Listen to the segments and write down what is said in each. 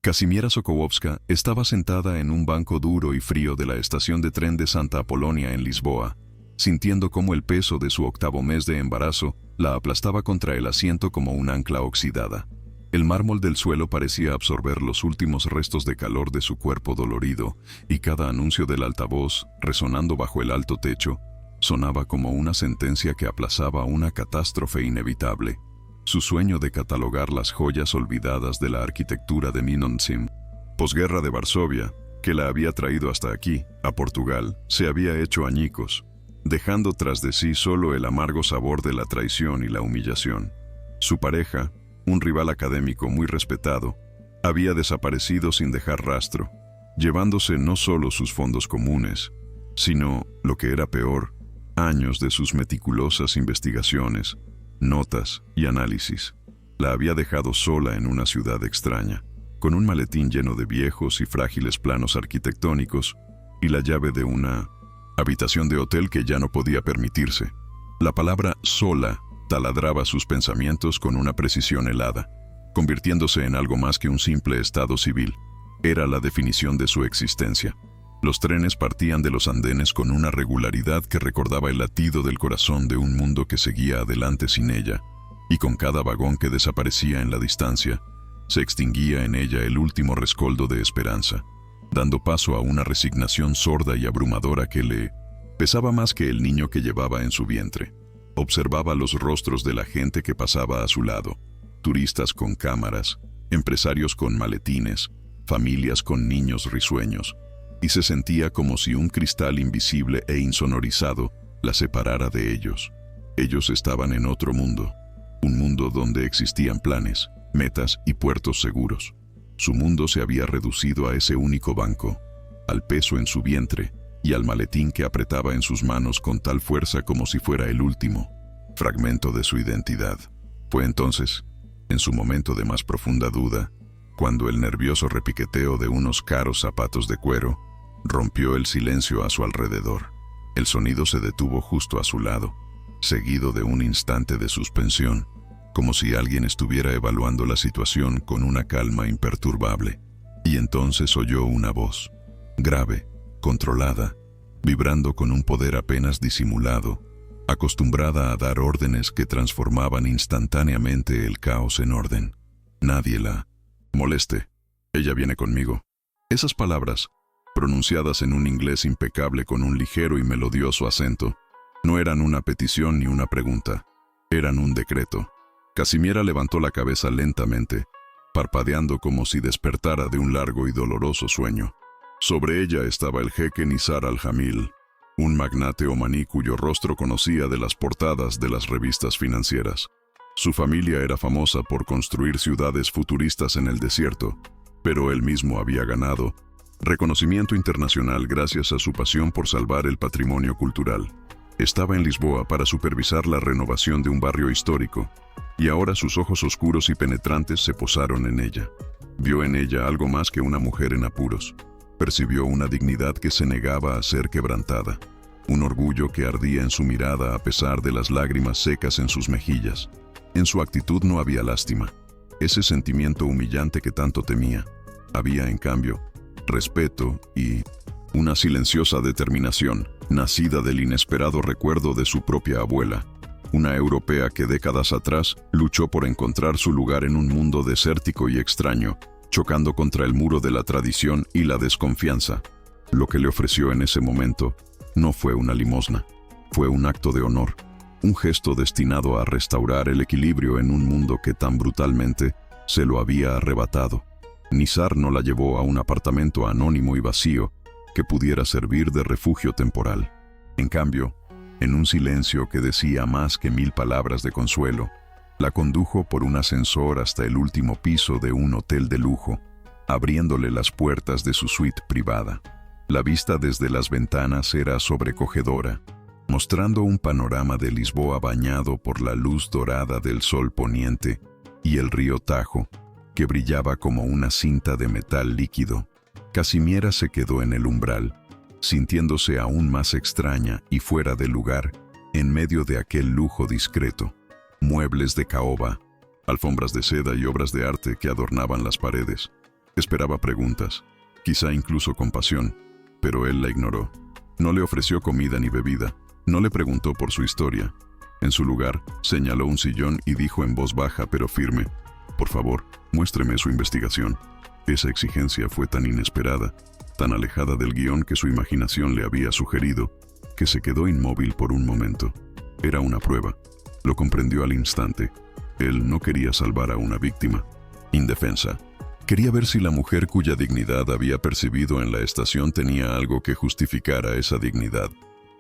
Kazimiera Sokołowska estaba sentada en un banco duro y frío de la estación de tren de Santa Apolonia en Lisboa, sintiendo cómo el peso de su 8º mes de embarazo la aplastaba contra el asiento como un ancla oxidada. El mármol del suelo parecía absorber los últimos restos de calor de su cuerpo dolorido, y cada anuncio del altavoz, resonando bajo el alto techo, sonaba como una sentencia que aplazaba una catástrofe inevitable. Su sueño de catalogar las joyas olvidadas de la arquitectura de Minonsim, posguerra de Varsovia, que la había traído hasta aquí, a Portugal, se había hecho añicos, dejando tras de sí solo el amargo sabor de la traición y la humillación. Su pareja, un rival académico muy respetado, había desaparecido sin dejar rastro, llevándose no solo sus fondos comunes, sino, lo que era peor, años de sus meticulosas investigaciones, notas y análisis. La había dejado sola en una ciudad extraña, con un maletín lleno de viejos y frágiles planos arquitectónicos y la llave de una habitación de hotel que ya no podía permitirse. La palabra sola taladraba sus pensamientos con una precisión helada, convirtiéndose en algo más que un simple estado civil. Era la definición de su existencia. Los trenes partían de los andenes con una regularidad que recordaba el latido del corazón de un mundo que seguía adelante sin ella, y con cada vagón que desaparecía en la distancia, se extinguía en ella el último rescoldo de esperanza, dando paso a una resignación sorda y abrumadora que le pesaba más que el niño que llevaba en su vientre. Observaba los rostros de la gente que pasaba a su lado, turistas con cámaras, empresarios con maletines, familias con niños risueños, y se sentía como si un cristal invisible e insonorizado la separara de ellos. Ellos estaban en otro mundo, un mundo donde existían planes, metas y puertos seguros. Su mundo se había reducido a ese único banco, al peso en su vientre y al maletín que apretaba en sus manos con tal fuerza como si fuera el último fragmento de su identidad. Fue entonces, en su momento de más profunda duda, cuando el nervioso repiqueteo de unos caros zapatos de cuero rompió el silencio a su alrededor. El sonido se detuvo justo a su lado, seguido de un instante de suspensión, como si alguien estuviera evaluando la situación con una calma imperturbable. Y entonces oyó una voz, grave, controlada, vibrando con un poder apenas disimulado, acostumbrada a dar órdenes que transformaban instantáneamente el caos en orden. Nadie la moleste. Ella viene conmigo. Esas palabras, pronunciadas en un inglés impecable con un ligero y melodioso acento, no eran una petición ni una pregunta, eran un decreto. Kazimiera levantó la cabeza lentamente, parpadeando como si despertara de un largo y doloroso sueño. Sobre ella estaba el jeque Nizar al-Jamil, un magnate omaní cuyo rostro conocía de las portadas de las revistas financieras. Su familia era famosa por construir ciudades futuristas en el desierto, pero él mismo había ganado reconocimiento internacional gracias a su pasión por salvar el patrimonio cultural. Estaba en Lisboa para supervisar la renovación de un barrio histórico, y ahora sus ojos oscuros y penetrantes se posaron en ella. Vio en ella algo más que una mujer en apuros. Percibió una dignidad que se negaba a ser quebrantada, un orgullo que ardía en su mirada a pesar de las lágrimas secas en sus mejillas. En su actitud no había lástima, ese sentimiento humillante que tanto temía. Había, en cambio, respeto y una silenciosa determinación, nacida del inesperado recuerdo de su propia abuela, una europea que décadas atrás luchó por encontrar su lugar en un mundo desértico y extraño, chocando contra el muro de la tradición y la desconfianza. Lo que le ofreció en ese momento no fue una limosna, fue un acto de honor, un gesto destinado a restaurar el equilibrio en un mundo que tan brutalmente se lo había arrebatado. Nizar no la llevó a un apartamento anónimo y vacío que pudiera servir de refugio temporal. En cambio, en un silencio que decía más que 1000 palabras de consuelo, la condujo por un ascensor hasta el último piso de un hotel de lujo, abriéndole las puertas de su suite privada. La vista desde las ventanas era sobrecogedora, mostrando un panorama de Lisboa bañado por la luz dorada del sol poniente y el río Tajo, que brillaba como una cinta de metal líquido. Kazimiera se quedó en el umbral, sintiéndose aún más extraña y fuera de lugar en medio de aquel lujo discreto. Muebles de caoba, alfombras de seda y obras de arte que adornaban las paredes. Esperaba preguntas, quizá incluso compasión, pero él la ignoró. No le ofreció comida ni bebida, no le preguntó por su historia. En su lugar, señaló un sillón y dijo en voz baja pero firme: «Por favor, muéstreme su investigación». Esa exigencia fue tan inesperada, tan alejada del guión que su imaginación le había sugerido, que se quedó inmóvil por un momento. Era una prueba. Lo comprendió al instante. Él no quería salvar a una víctima indefensa. Quería ver si la mujer cuya dignidad había percibido en la estación tenía algo que justificara esa dignidad.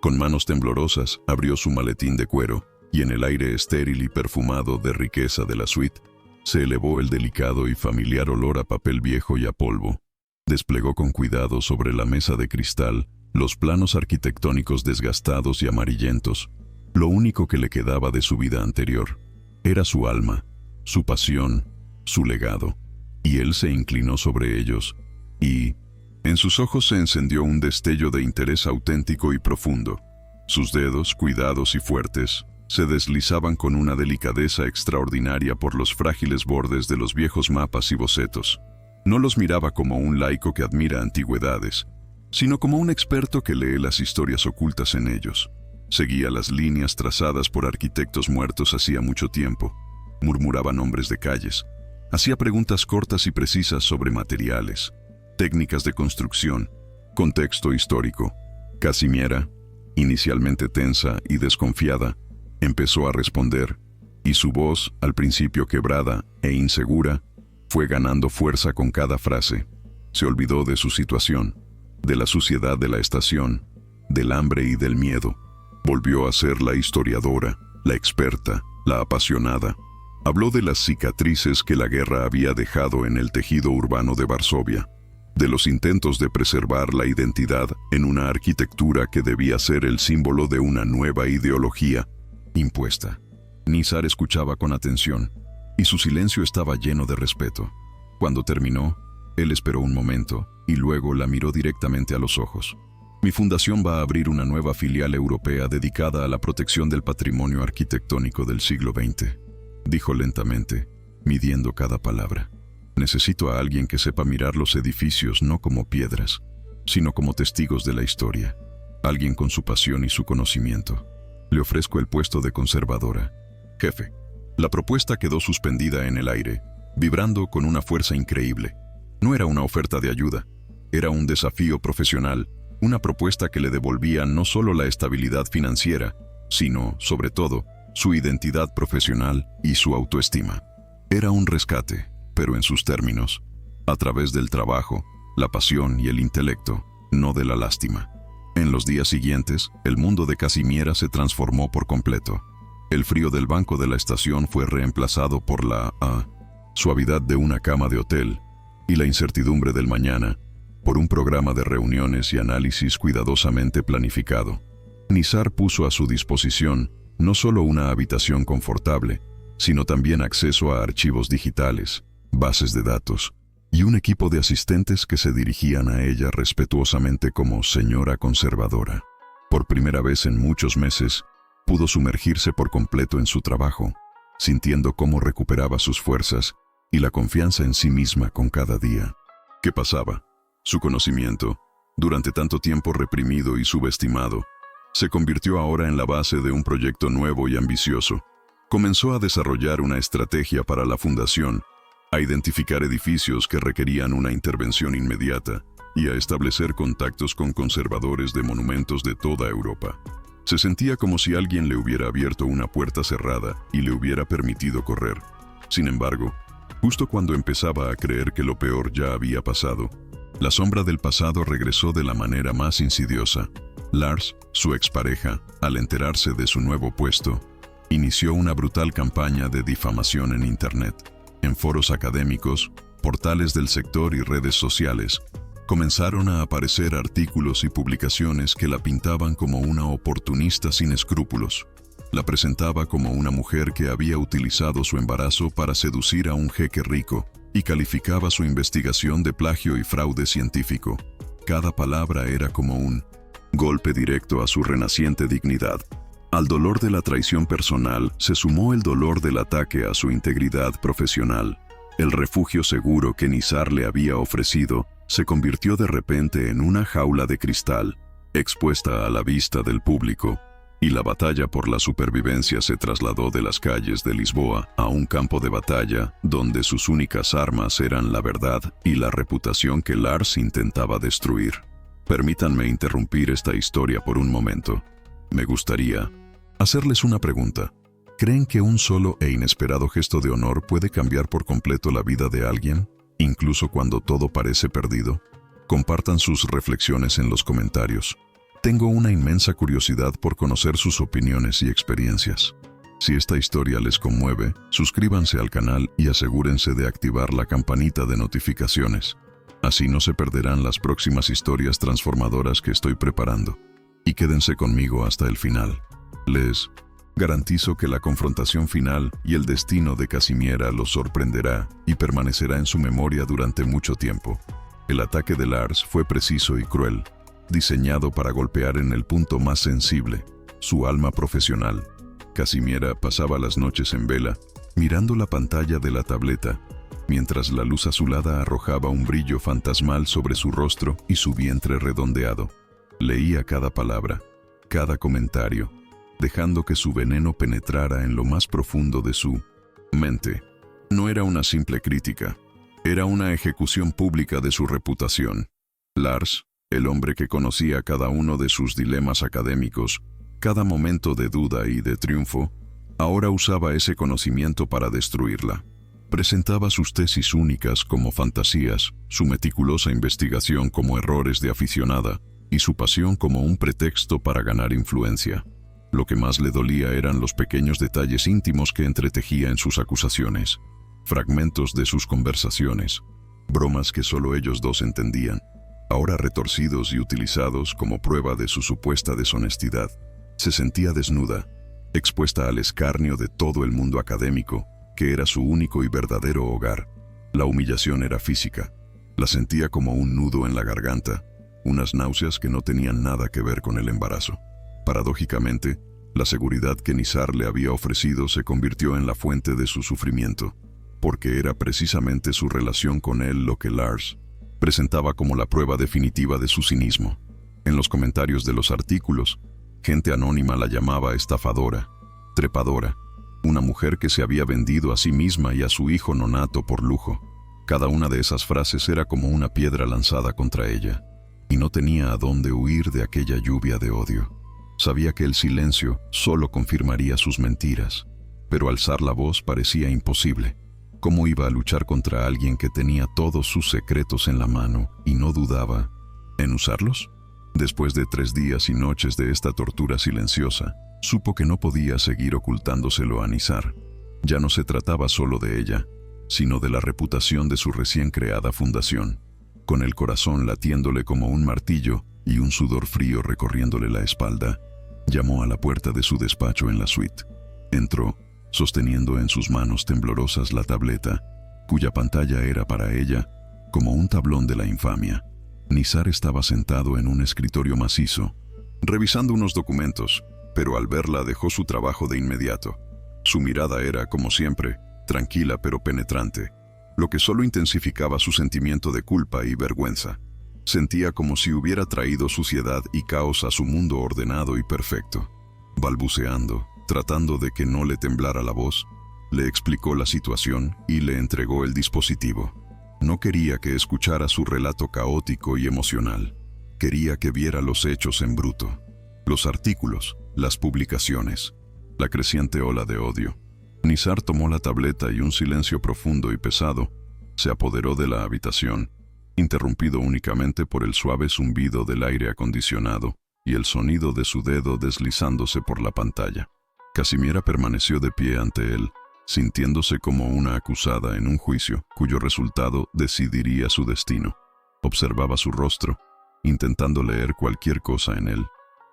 Con manos temblorosas, abrió su maletín de cuero, y en el aire estéril y perfumado de riqueza de la suite, se elevó el delicado y familiar olor a papel viejo y a polvo. Desplegó con cuidado sobre la mesa de cristal los planos arquitectónicos desgastados y amarillentos. Lo único que le quedaba de su vida anterior era su alma, su pasión, su legado. Y él se inclinó sobre ellos, y en sus ojos se encendió un destello de interés auténtico y profundo. Sus dedos, cuidados y fuertes, se deslizaban con una delicadeza extraordinaria por los frágiles bordes de los viejos mapas y bocetos. No los miraba como un laico que admira antigüedades, sino como un experto que lee las historias ocultas en ellos. Seguía las líneas trazadas por arquitectos muertos hacía mucho tiempo. Murmuraba nombres de calles. Hacía preguntas cortas y precisas sobre materiales, técnicas de construcción, contexto histórico. Casimiera, inicialmente tensa y desconfiada, empezó a responder, y su voz, al principio quebrada e insegura, fue ganando fuerza con cada frase. Se olvidó de su situación, de la suciedad de la estación, del hambre y del miedo. Volvió a ser la historiadora, la experta, la apasionada. Habló de las cicatrices que la guerra había dejado en el tejido urbano de Varsovia, de los intentos de preservar la identidad en una arquitectura que debía ser el símbolo de una nueva ideología impuesta. Nizar escuchaba con atención, y su silencio estaba lleno de respeto. Cuando terminó, él esperó un momento, y luego la miró directamente a los ojos. «Mi fundación va a abrir una nueva filial europea dedicada a la protección del patrimonio arquitectónico del siglo XX», dijo lentamente, midiendo cada palabra. «Necesito a alguien que sepa mirar los edificios no como piedras, sino como testigos de la historia. Alguien con su pasión y su conocimiento. Le ofrezco el puesto de conservadora. Jefe». La propuesta quedó suspendida en el aire, vibrando con una fuerza increíble. No era una oferta de ayuda, era un desafío profesional, una propuesta que le devolvía no solo la estabilidad financiera, sino, sobre todo, su identidad profesional y su autoestima. Era un rescate, pero en sus términos, a través del trabajo, la pasión y el intelecto, no de la lástima. En los días siguientes, el mundo de Casimiera se transformó por completo. El frío del banco de la estación fue reemplazado por la suavidad de una cama de hotel y la incertidumbre del mañana por un programa de reuniones y análisis cuidadosamente planificado. Nizar puso a su disposición no solo una habitación confortable, sino también acceso a archivos digitales, bases de datos y un equipo de asistentes que se dirigían a ella respetuosamente como señora conservadora. Por primera vez en muchos meses, pudo sumergirse por completo en su trabajo, sintiendo cómo recuperaba sus fuerzas y la confianza en sí misma con cada día. ¿Qué pasaba? Su conocimiento, durante tanto tiempo reprimido y subestimado, se convirtió ahora en la base de un proyecto nuevo y ambicioso. Comenzó a desarrollar una estrategia para la fundación, a identificar edificios que requerían una intervención inmediata y a establecer contactos con conservadores de monumentos de toda Europa. Se sentía como si alguien le hubiera abierto una puerta cerrada y le hubiera permitido correr. Sin embargo, justo cuando empezaba a creer que lo peor ya había pasado, la sombra del pasado regresó de la manera más insidiosa. Lars, su expareja, al enterarse de su nuevo puesto, inició una brutal campaña de difamación en Internet. En foros académicos, portales del sector y redes sociales, comenzaron a aparecer artículos y publicaciones que la pintaban como una oportunista sin escrúpulos. La presentaba como una mujer que había utilizado su embarazo para seducir a un jeque rico y calificaba su investigación de plagio y fraude científico. Cada palabra era como un golpe directo a su renaciente dignidad. Al dolor de la traición personal se sumó el dolor del ataque a su integridad profesional. El refugio seguro que Nizar le había ofrecido se convirtió de repente en una jaula de cristal, expuesta a la vista del público, y la batalla por la supervivencia se trasladó de las calles de Lisboa a un campo de batalla donde sus únicas armas eran la verdad y la reputación que Lars intentaba destruir. Permítanme interrumpir esta historia por un momento. Me gustaría hacerles una pregunta. ¿Creen que un solo e inesperado gesto de honor puede cambiar por completo la vida de alguien, incluso cuando todo parece perdido? Compartan sus reflexiones en los comentarios. Tengo una inmensa curiosidad por conocer sus opiniones y experiencias. Si esta historia les conmueve, suscríbanse al canal y asegúrense de activar la campanita de notificaciones. Así no se perderán las próximas historias transformadoras que estoy preparando. Y quédense conmigo hasta el final. Les garantizo que la confrontación final y el destino de Casimiera los sorprenderá y permanecerá en su memoria durante mucho tiempo. El ataque de Lars fue preciso y cruel, diseñado para golpear en el punto más sensible, su alma profesional. Casimiera pasaba las noches en vela, mirando la pantalla de la tableta, mientras la luz azulada arrojaba un brillo fantasmal sobre su rostro y su vientre redondeado. Leía cada palabra, cada comentario, dejando que su veneno penetrara en lo más profundo de su mente. No era una simple crítica, era una ejecución pública de su reputación. Lars, el hombre que conocía cada uno de sus dilemas académicos, cada momento de duda y de triunfo, ahora usaba ese conocimiento para destruirla. Presentaba sus tesis únicas como fantasías, su meticulosa investigación como errores de aficionada y su pasión como un pretexto para ganar influencia. Lo que más le dolía eran los pequeños detalles íntimos que entretejía en sus acusaciones, fragmentos de sus conversaciones, bromas que solo ellos dos entendían, ahora retorcidos y utilizados como prueba de su supuesta deshonestidad. Se sentía desnuda, expuesta al escarnio de todo el mundo académico, que era su único y verdadero hogar. La humillación era física, la sentía como un nudo en la garganta, unas náuseas que no tenían nada que ver con el embarazo. Paradójicamente, la seguridad que Nizar le había ofrecido se convirtió en la fuente de su sufrimiento, porque era precisamente su relación con él lo que Lars presentaba como la prueba definitiva de su cinismo. En los comentarios de los artículos, gente anónima la llamaba estafadora, trepadora, una mujer que se había vendido a sí misma y a su hijo nonato por lujo. Cada una de esas frases era como una piedra lanzada contra ella, y no tenía a dónde huir de aquella lluvia de odio. Sabía que el silencio solo confirmaría sus mentiras, pero alzar la voz parecía imposible. ¿Cómo iba a luchar contra alguien que tenía todos sus secretos en la mano y no dudaba en usarlos? Después de 3 días y noches de esta tortura silenciosa, supo que no podía seguir ocultándoselo a Nizar. Ya no se trataba solo de ella, sino de la reputación de su recién creada fundación. Con el corazón latiéndole como un martillo y un sudor frío recorriéndole la espalda, llamó a la puerta de su despacho en la suite. Entró, sosteniendo en sus manos temblorosas la tableta, cuya pantalla era para ella como un tablón de la infamia. Nizar estaba sentado en un escritorio macizo, revisando unos documentos, pero al verla dejó su trabajo de inmediato. Su mirada era, como siempre, tranquila pero penetrante, lo que solo intensificaba su sentimiento de culpa y vergüenza. Sentía como si hubiera traído suciedad y caos a su mundo ordenado y perfecto. Balbuceando, tratando de que no le temblara la voz, le explicó la situación y le entregó el dispositivo. No quería que escuchara su relato caótico y emocional. Quería que viera los hechos en bruto. Los artículos, las publicaciones, la creciente ola de odio. Nizar tomó la tableta y un silencio profundo y pesado se apoderó de la habitación, interrumpido únicamente por el suave zumbido del aire acondicionado y el sonido de su dedo deslizándose por la pantalla. Casimiera permaneció de pie ante él, sintiéndose como una acusada en un juicio cuyo resultado decidiría su destino. Observaba su rostro, intentando leer cualquier cosa en él: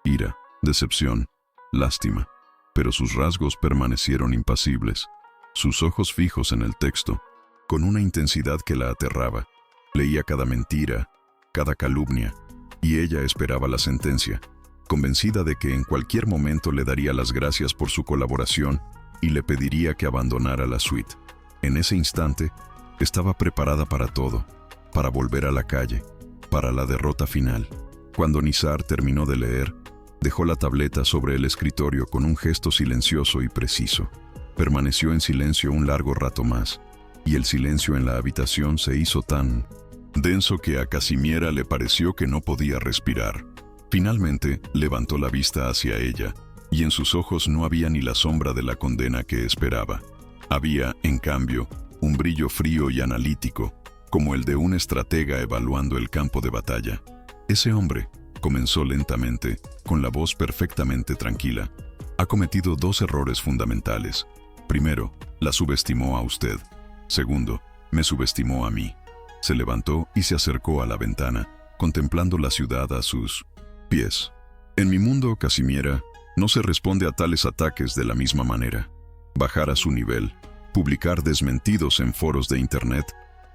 ira, decepción, lástima, pero sus rasgos permanecieron impasibles, sus ojos fijos en el texto, con una intensidad que la aterraba. Leía cada mentira, cada calumnia, y ella esperaba la sentencia, convencida de que en cualquier momento le daría las gracias por su colaboración y le pediría que abandonara la suite. En ese instante, Estaba preparada para todo, para volver a la calle, para la derrota final. Cuando Nizar terminó de leer, dejó la tableta sobre el escritorio con un gesto silencioso y preciso. Permaneció en silencio un largo rato más, y el silencio en la habitación se hizo tan denso que a Casimiera le pareció que no podía respirar. Finalmente, levantó la vista hacia ella, y en sus ojos no había ni la sombra de la condena que esperaba. Había, en cambio, un brillo frío y analítico, como el de un estratega evaluando el campo de batalla. Ese hombre, comenzó lentamente, con la voz perfectamente tranquila, ha cometido 2 errores fundamentales. Primero, la subestimó a usted. Segundo, me subestimó a mí. Se levantó y se acercó a la ventana, contemplando la ciudad a sus pies. En mi mundo, Casimiera, no se responde a tales ataques de la misma manera. Bajar a su nivel, publicar desmentidos en foros de internet,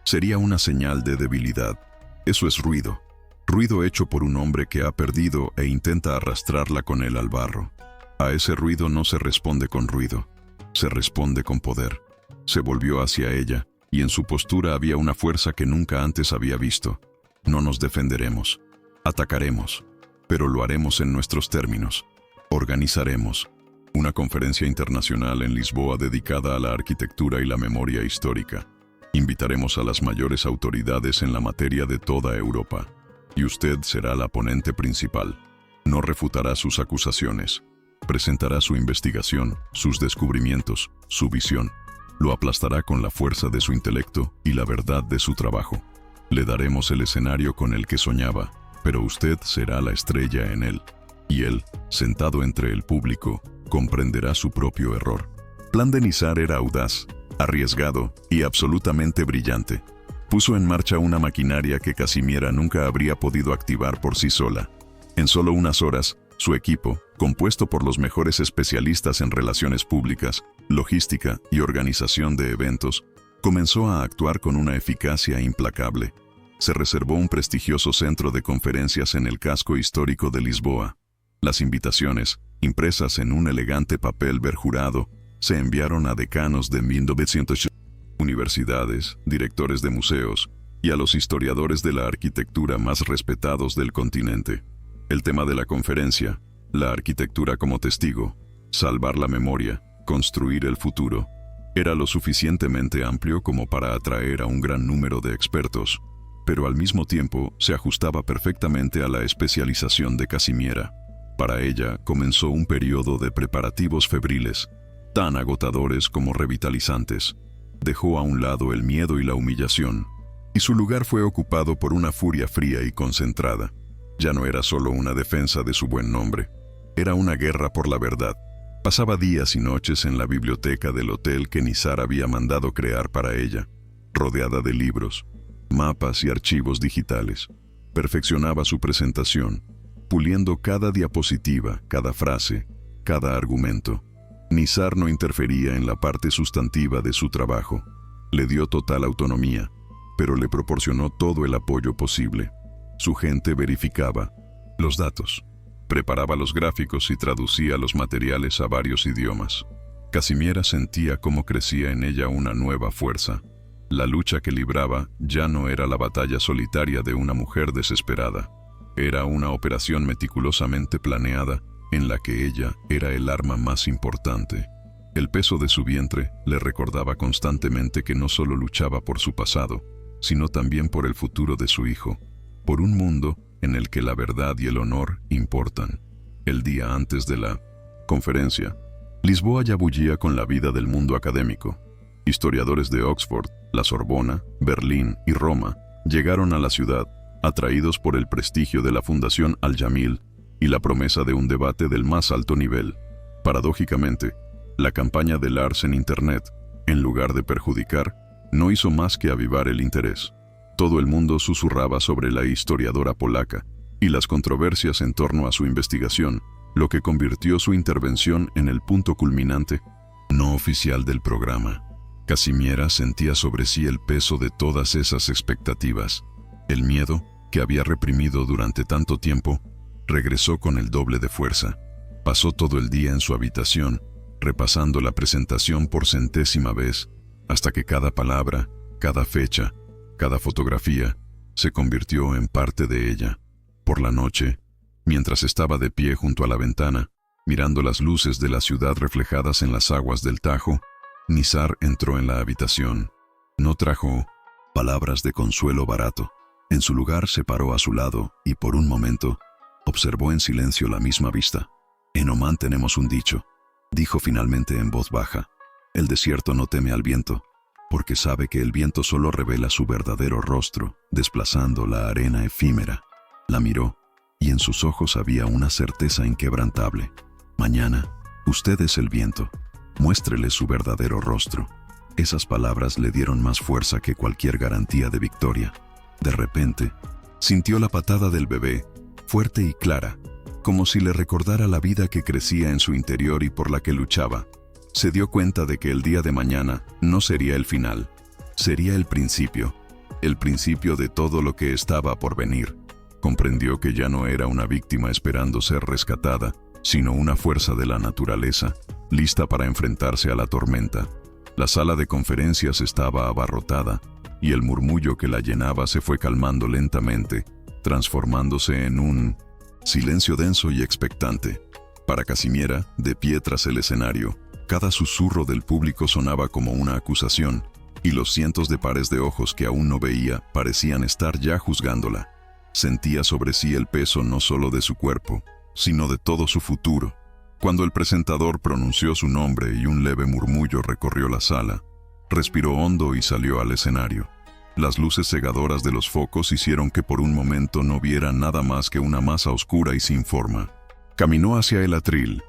sería una señal de debilidad. Eso es ruido. Ruido hecho por un hombre que ha perdido e intenta arrastrarla con él al barro. A ese ruido no se responde con ruido, se responde con poder. Se volvió hacia ella, y en su postura había una fuerza que nunca antes había visto. No nos defenderemos, atacaremos, pero lo haremos en nuestros términos. Organizaremos una conferencia internacional en Lisboa dedicada a la arquitectura y la memoria histórica. Invitaremos a las mayores autoridades en la materia de toda Europa, y usted será la ponente principal. No refutará sus acusaciones, presentará su investigación, sus descubrimientos, su visión. Lo aplastará con la fuerza de su intelecto y la verdad de su trabajo. Le daremos el escenario con el que soñaba, pero usted será la estrella en él. Y él, sentado entre el público, comprenderá su propio error. El plan de Nizar era audaz, arriesgado y absolutamente brillante. Puso en marcha una maquinaria que Casimiera nunca habría podido activar por sí sola. En solo unas horas, su equipo, compuesto por los mejores especialistas en relaciones públicas, logística y organización de eventos, comenzó a actuar con una eficacia implacable. Se reservó un prestigioso centro de conferencias en el casco histórico de Lisboa. Las invitaciones, impresas en un elegante papel berjurado, se enviaron a decanos de 1900 universidades, directores de museos y a los historiadores de la arquitectura más respetados del continente. El tema de la conferencia, la arquitectura como testigo, salvar la memoria, construir el futuro, era lo suficientemente amplio como para atraer a un gran número de expertos, pero al mismo tiempo se ajustaba perfectamente a la especialización de Casimiera. Para ella comenzó un periodo de preparativos febriles, tan agotadores como revitalizantes. Dejó a un lado el miedo y la humillación, y su lugar fue ocupado por una furia fría y concentrada. Ya no era solo una defensa de su buen nombre, era una guerra por la verdad. Pasaba días y noches en la biblioteca del hotel que Nizar había mandado crear para ella, rodeada de libros, mapas y archivos digitales. Perfeccionaba su presentación, puliendo cada diapositiva, cada frase, cada argumento. Nizar no interfería en la parte sustantiva de su trabajo. Le dio total autonomía, pero le proporcionó todo el apoyo posible. Su gente verificaba los datos, preparaba los gráficos y traducía los materiales a varios idiomas. Casimiera sentía cómo crecía en ella una nueva fuerza. La lucha que libraba ya no era la batalla solitaria de una mujer desesperada. Era una operación meticulosamente planeada en la que ella era el arma más importante. El peso de su vientre le recordaba constantemente que no solo luchaba por su pasado, sino también por el futuro de su hijo, por un mundo en el que la verdad y el honor importan. El día antes de la conferencia, Lisboa ya bullía con la vida del mundo académico. Historiadores de Oxford, la Sorbona, Berlín y Roma llegaron a la ciudad, atraídos por el prestigio de la Fundación Al-Jamil y la promesa de un debate del más alto nivel. Paradójicamente, la campaña de Lars en Internet, en lugar de perjudicar, no hizo más que avivar el interés. Todo el mundo susurraba sobre la historiadora polaca y las controversias en torno a su investigación, lo que convirtió su intervención en el punto culminante no oficial del programa. Casimiera sentía sobre sí el peso de todas esas expectativas. El miedo, que había reprimido durante tanto tiempo, regresó con el doble de fuerza. Pasó todo el día en su habitación, repasando la presentación por centésima vez, hasta que cada palabra, Cada fecha, cada fotografía, se convirtió en parte de ella. Por la noche, mientras estaba de pie junto a la ventana, mirando las luces de la ciudad reflejadas en las aguas del Tajo, Nizar entró en la habitación. No trajo palabras de consuelo barato. En su lugar se paró a su lado y por un momento observó en silencio la misma vista. En Omán tenemos un dicho, dijo finalmente en voz baja. El desierto no teme al viento, porque sabe que el viento solo revela su verdadero rostro, desplazando la arena efímera. La miró, y en sus ojos había una certeza inquebrantable. Mañana, usted es el viento. Muéstrele su verdadero rostro. Esas palabras le dieron más fuerza que cualquier garantía de victoria. De repente, sintió la patada del bebé, fuerte y clara, como si le recordara la vida que crecía en su interior y por la que luchaba. Se dio cuenta de que el día de mañana no sería el final, sería el principio de todo lo que estaba por venir. Comprendió que ya no era una víctima esperando ser rescatada, sino una fuerza de la naturaleza, lista para enfrentarse a la tormenta. La sala de conferencias estaba abarrotada, y el murmullo que la llenaba se fue calmando lentamente, transformándose en un silencio denso y expectante. Para Casimiera, de pie tras el escenario, cada susurro del público sonaba como una acusación, y los cientos de pares de ojos que aún no veía parecían estar ya juzgándola. Sentía sobre sí el peso no solo de su cuerpo, sino de todo su futuro. Cuando el presentador pronunció su nombre y un leve murmullo recorrió la sala, respiró hondo y salió al escenario. Las luces cegadoras de los focos hicieron que por un momento no viera nada más que una masa oscura y sin forma. Caminó hacia el atril,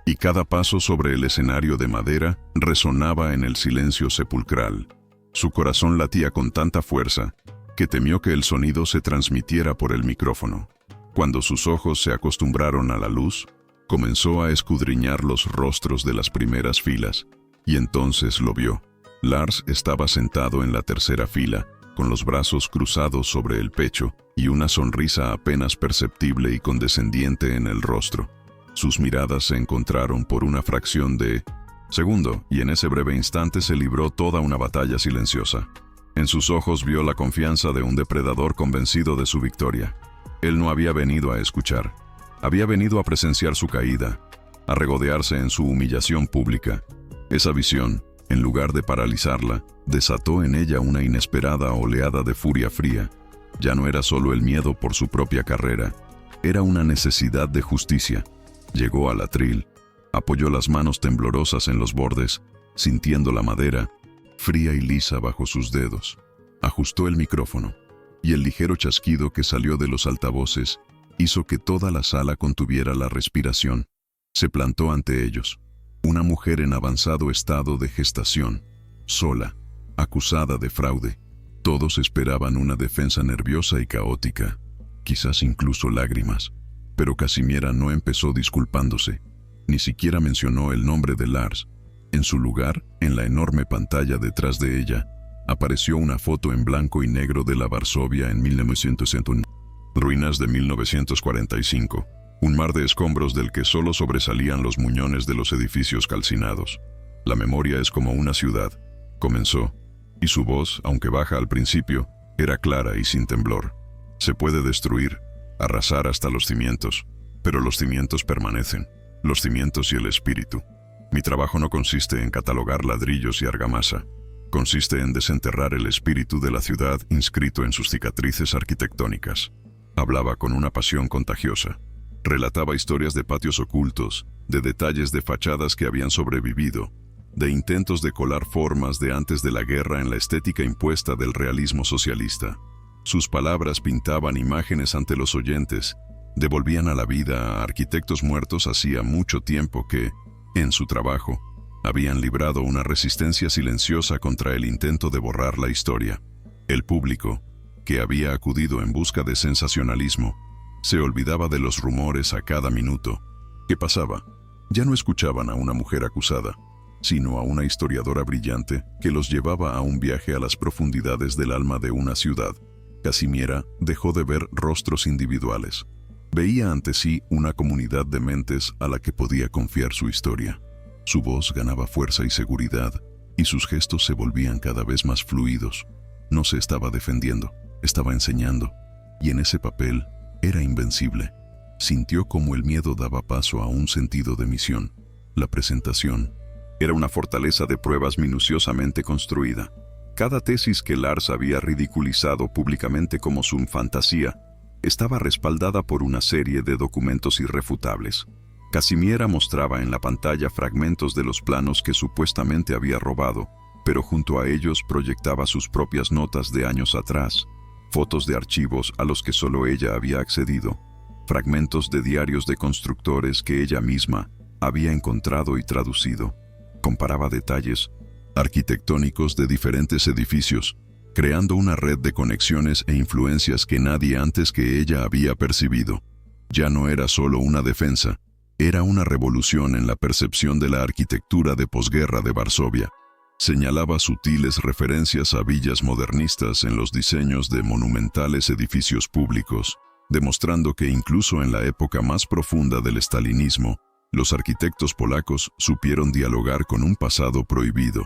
y cada paso sobre el escenario de madera resonaba en el silencio sepulcral. Su corazón latía con tanta fuerza que temió que el sonido se transmitiera por el micrófono. Cuando sus ojos se acostumbraron a la luz, comenzó a escudriñar los rostros de las primeras filas, y entonces lo vio. Lars estaba sentado en la tercera fila, con los brazos cruzados sobre el pecho y una sonrisa apenas perceptible y condescendiente en el rostro. Sus miradas se encontraron por una fracción de segundo, y en ese breve instante se libró toda una batalla silenciosa. En sus ojos vio la confianza de un depredador convencido de su victoria. Él no había venido a escuchar. Había venido a presenciar su caída, a regodearse en su humillación pública. Esa visión, en lugar de paralizarla, desató en ella una inesperada oleada de furia fría. Ya no era solo el miedo por su propia carrera, era una necesidad de justicia. Llegó al atril, apoyó las manos temblorosas en los bordes, sintiendo la madera, fría y lisa bajo sus dedos. Ajustó el micrófono, y el ligero chasquido que salió de los altavoces hizo que toda la sala contuviera la respiración. Se plantó ante ellos. Una mujer en avanzado estado de gestación, sola, acusada de fraude. Todos esperaban una defensa nerviosa y caótica, quizás incluso lágrimas. Pero Casimiera no empezó disculpándose, ni siquiera mencionó el nombre de Lars. En su lugar, en la enorme pantalla detrás de ella, apareció una foto en blanco y negro de la Varsovia en 1901. Ruinas de 1945. Un mar de escombros del que solo sobresalían los muñones de los edificios calcinados. La memoria es como una ciudad, comenzó, y su voz, aunque baja al principio, era clara y sin temblor. Se puede destruir, arrasar hasta los cimientos, pero los cimientos permanecen, los cimientos y el espíritu. Mi trabajo no consiste en catalogar ladrillos y argamasa, consiste en desenterrar el espíritu de la ciudad inscrito en sus cicatrices arquitectónicas. Hablaba con una pasión contagiosa. Relataba historias de patios ocultos, de detalles de fachadas que habían sobrevivido, de intentos de colar formas de antes de la guerra en la estética impuesta del realismo socialista. Sus palabras pintaban imágenes ante los oyentes, devolvían a la vida a arquitectos muertos hacía mucho tiempo que, en su trabajo, habían librado una resistencia silenciosa contra el intento de borrar la historia. El público, que había acudido en busca de sensacionalismo, se olvidaba de los rumores a cada minuto. ¿Qué pasaba? Ya no escuchaban a una mujer acusada, sino a una historiadora brillante que los llevaba a un viaje a las profundidades del alma de una ciudad. Casimiera dejó de ver rostros individuales. Veía ante sí una comunidad de mentes a la que podía confiar su historia. Su voz ganaba fuerza y seguridad, y sus gestos se volvían cada vez más fluidos. No se estaba defendiendo, estaba enseñando, y en ese papel era invencible. Sintió como el miedo daba paso a un sentido de misión. La presentación era una fortaleza de pruebas minuciosamente construida. Cada tesis que Lars había ridiculizado públicamente como su fantasía estaba respaldada por una serie de documentos irrefutables. Casimiera mostraba en la pantalla fragmentos de los planos que supuestamente había robado, pero junto a ellos proyectaba sus propias notas de años atrás, fotos de archivos a los que solo ella había accedido, fragmentos de diarios de constructores que ella misma había encontrado y traducido. Comparaba detalles arquitectónicos de diferentes edificios, creando una red de conexiones e influencias que nadie antes que ella había percibido. Ya no era solo una defensa, era una revolución en la percepción de la arquitectura de posguerra de Varsovia. Señalaba sutiles referencias a villas modernistas en los diseños de monumentales edificios públicos, demostrando que incluso en la época más profunda del estalinismo, los arquitectos polacos supieron dialogar con un pasado prohibido.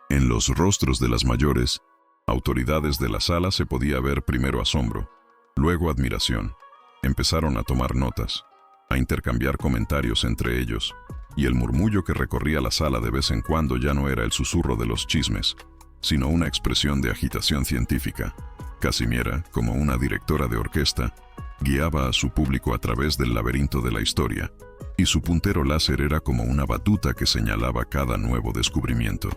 En los rostros de las mayores autoridades de la sala se podía ver primero asombro, luego admiración. Empezaron a tomar notas, a intercambiar comentarios entre ellos, y el murmullo que recorría la sala de vez en cuando ya no era el susurro de los chismes, sino una expresión de agitación científica. Casimiera, como una directora de orquesta, guiaba a su público a través del laberinto de la historia, y su puntero láser era como una batuta que señalaba cada nuevo descubrimiento.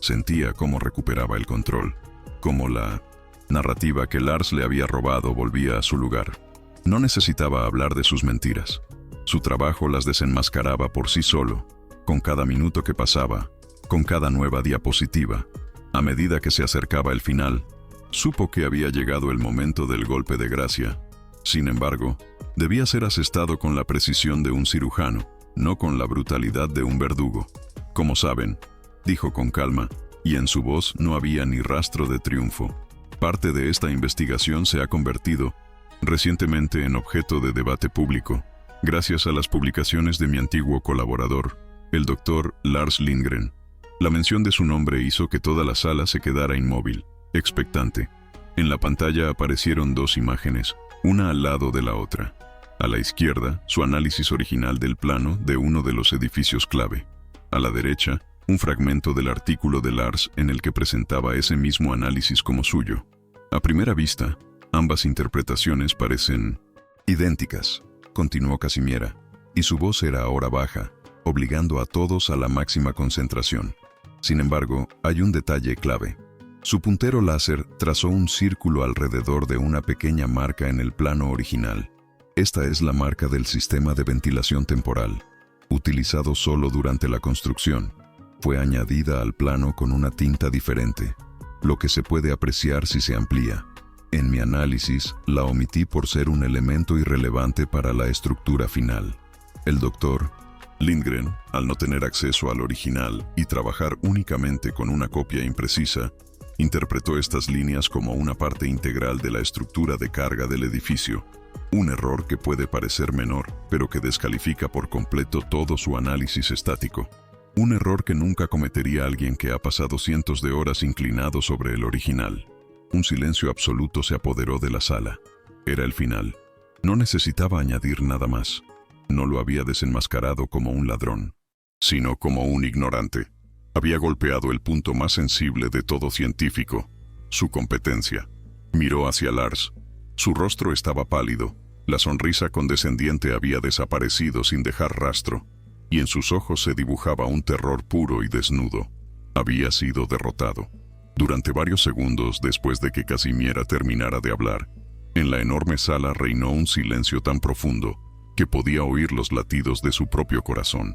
Sentía cómo recuperaba el control, cómo la narrativa que Lars le había robado volvía a su lugar. No necesitaba hablar de sus mentiras. Su trabajo las desenmascaraba por sí solo, con cada minuto que pasaba, con cada nueva diapositiva. A medida que se acercaba el final, supo que había llegado el momento del golpe de gracia. Sin embargo, debía ser asestado con la precisión de un cirujano, no con la brutalidad de un verdugo. Como saben, dijo con calma, y en su voz no había ni rastro de triunfo. Parte de esta investigación se ha convertido recientemente en objeto de debate público, gracias a las publicaciones de mi antiguo colaborador, el Dr. Lars Lindgren. La mención de su nombre hizo que toda la sala se quedara inmóvil, expectante. En la pantalla aparecieron dos imágenes, una al lado de la otra. A la izquierda, su análisis original del plano de uno de los edificios clave. A la derecha, un fragmento del artículo de Lars en el que presentaba ese mismo análisis como suyo. A primera vista, ambas interpretaciones parecen idénticas, continuó Casimiera, y su voz era ahora baja, obligando a todos a la máxima concentración. Sin embargo, hay un detalle clave. Su puntero láser trazó un círculo alrededor de una pequeña marca en el plano original. Esta es la marca del sistema de ventilación temporal, utilizado solo durante la construcción. Fue añadida al plano con una tinta diferente, lo que se puede apreciar si se amplía. En mi análisis, la omití por ser un elemento irrelevante para la estructura final. El Dr. Lindgren, al no tener acceso al original y trabajar únicamente con una copia imprecisa, interpretó estas líneas como una parte integral de la estructura de carga del edificio, un error que puede parecer menor, pero que descalifica por completo todo su análisis estático. Un error que nunca cometería alguien que ha pasado cientos de horas inclinado sobre el original. Un silencio absoluto se apoderó de la sala. Era el final. No necesitaba añadir nada más. No lo había desenmascarado como un ladrón, sino como un ignorante. Había golpeado el punto más sensible de todo científico, su competencia. Miró hacia Lars. Su rostro estaba pálido. La sonrisa condescendiente había desaparecido sin dejar rastro, y en sus ojos se dibujaba un terror puro y desnudo. Había sido derrotado. Durante varios segundos después de que Casimiera terminara de hablar, en la enorme sala reinó un silencio tan profundo que podía oír los latidos de su propio corazón.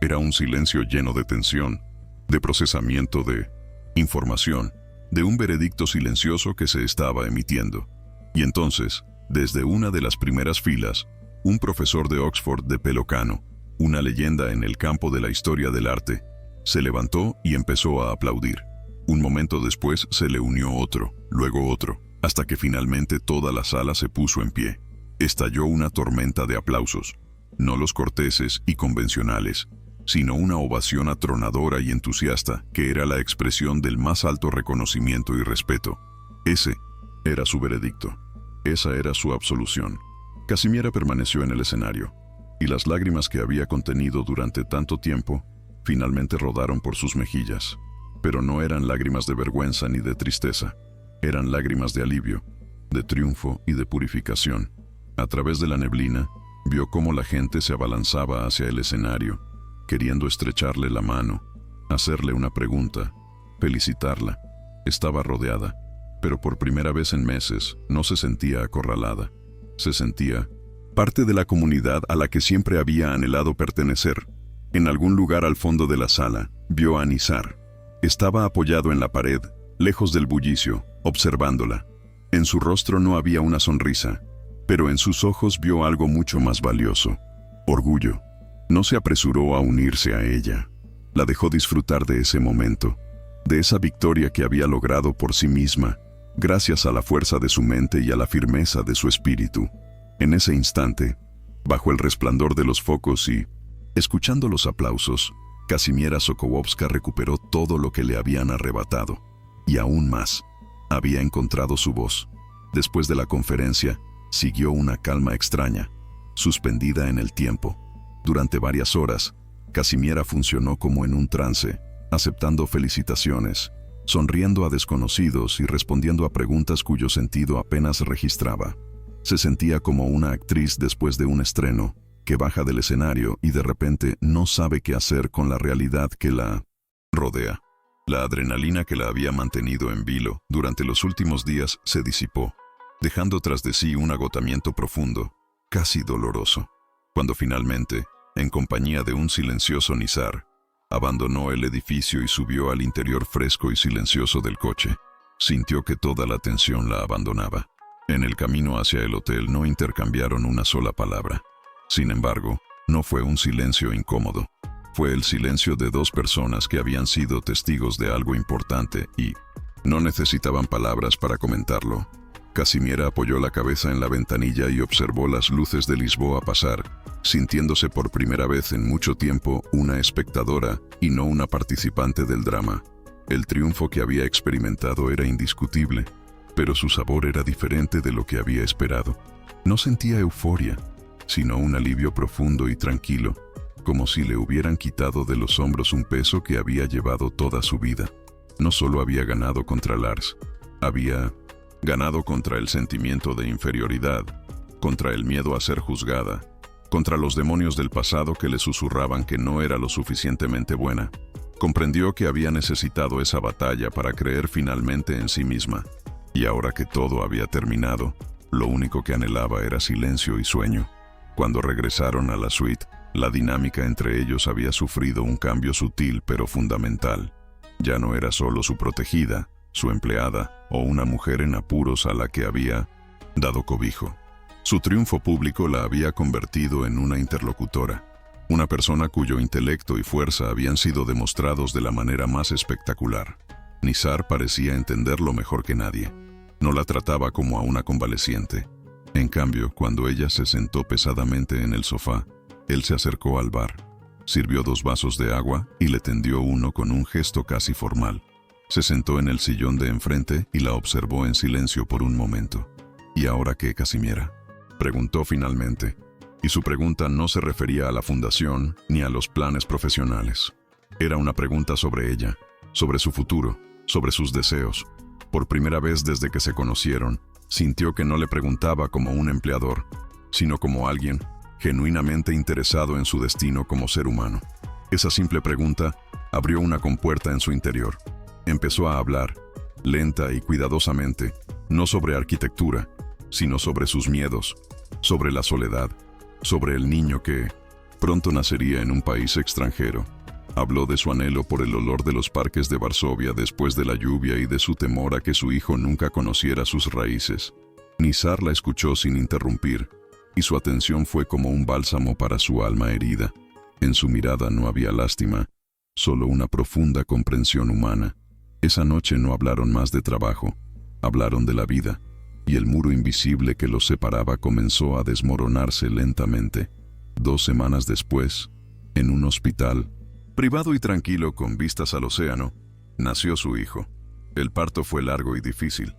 Era un silencio lleno de tensión, de procesamiento de información, de un veredicto silencioso que se estaba emitiendo. Y entonces, desde una de las primeras filas, un profesor de Oxford de pelo cano, una leyenda en el campo de la historia del arte, se levantó y empezó a aplaudir. Un momento después se le unió otro, luego otro, hasta que finalmente toda la sala se puso en pie. Estalló una tormenta de aplausos, no los corteses y convencionales, sino una ovación atronadora y entusiasta que era la expresión del más alto reconocimiento y respeto. Ese era su veredicto. Esa era su absolución. Casimiera permaneció en el escenario, y las lágrimas que había contenido durante tanto tiempo finalmente rodaron por sus mejillas. Pero no eran lágrimas de vergüenza ni de tristeza. Eran lágrimas de alivio, de triunfo y de purificación. A través de la neblina, vio cómo la gente se abalanzaba hacia el escenario, queriendo estrecharle la mano, hacerle una pregunta, felicitarla. Estaba rodeada, pero por primera vez en meses no se sentía acorralada. Se sentía parte de la comunidad a la que siempre había anhelado pertenecer. En algún lugar al fondo de la sala, vio a Nizar. Estaba apoyado en la pared, lejos del bullicio, observándola. En su rostro no había una sonrisa, pero en sus ojos vio algo mucho más valioso: orgullo. No se apresuró a unirse a ella. La dejó disfrutar de ese momento, de esa victoria que había logrado por sí misma, gracias a la fuerza de su mente y a la firmeza de su espíritu. En ese instante, bajo el resplandor de los focos y escuchando los aplausos, Kazimiera Sokołowska recuperó todo lo que le habían arrebatado, y aún más. Había encontrado su voz. Después de la conferencia, siguió una calma extraña, suspendida en el tiempo. Durante varias horas, Kazimiera funcionó como en un trance, aceptando felicitaciones, sonriendo a desconocidos y respondiendo a preguntas cuyo sentido apenas registraba. Se sentía como una actriz después de un estreno, que baja del escenario y de repente no sabe qué hacer con la realidad que la rodea. La adrenalina que la había mantenido en vilo durante los últimos días se disipó, dejando tras de sí un agotamiento profundo, casi doloroso. Cuando finalmente, en compañía de un silencioso Nizar, abandonó el edificio y subió al interior fresco y silencioso del coche, sintió que toda la tensión la abandonaba. En el camino hacia el hotel no intercambiaron una sola palabra. Sin embargo, no fue un silencio incómodo. Fue el silencio de dos personas que habían sido testigos de algo importante y no necesitaban palabras para comentarlo. Kazimiera apoyó la cabeza en la ventanilla y observó las luces de Lisboa pasar, sintiéndose por primera vez en mucho tiempo una espectadora y no una participante del drama. El triunfo que había experimentado era indiscutible, pero su sabor era diferente de lo que había esperado. No sentía euforia, sino un alivio profundo y tranquilo, como si le hubieran quitado de los hombros un peso que había llevado toda su vida. No solo había ganado contra Lars, había ganado contra el sentimiento de inferioridad, contra el miedo a ser juzgada, contra los demonios del pasado que le susurraban que no era lo suficientemente buena. Comprendió que había necesitado esa batalla para creer finalmente en sí misma, y ahora que todo había terminado, lo único que anhelaba era silencio y sueño. Cuando regresaron a la suite, la dinámica entre ellos había sufrido un cambio sutil pero fundamental. Ya no era solo su protegida, su empleada o una mujer en apuros a la que había dado cobijo. Su triunfo público la había convertido en una interlocutora, una persona cuyo intelecto y fuerza habían sido demostrados de la manera más espectacular. Nizar parecía entenderlo mejor que nadie. No la trataba como a una convaleciente. En cambio, cuando ella se sentó pesadamente en el sofá, él se acercó al bar, sirvió 2 vasos de agua y le tendió uno con un gesto casi formal. Se sentó en el sillón de enfrente y la observó en silencio por un momento. ¿Y ahora qué, Kazimiera?, preguntó finalmente, y su pregunta no se refería a la fundación ni a los planes profesionales. Era una pregunta sobre ella, sobre su futuro, sobre sus deseos. Por primera vez desde que se conocieron, sintió que no le preguntaba como un empleador, sino como alguien genuinamente interesado en su destino como ser humano. Esa simple pregunta abrió una compuerta en su interior. Empezó a hablar, lenta y cuidadosamente, no sobre arquitectura, sino sobre sus miedos, sobre la soledad, sobre el niño que pronto nacería en un país extranjero. Habló de su anhelo por el olor de los parques de Varsovia después de la lluvia y de su temor a que su hijo nunca conociera sus raíces. Nizar la escuchó sin interrumpir, y su atención fue como un bálsamo para su alma herida. En su mirada no había lástima, solo una profunda comprensión humana. Esa noche no hablaron más de trabajo, hablaron de la vida, y el muro invisible que los separaba comenzó a desmoronarse lentamente. 2 semanas después, en un hospital privado y tranquilo con vistas al océano, nació su hijo. El parto fue largo y difícil.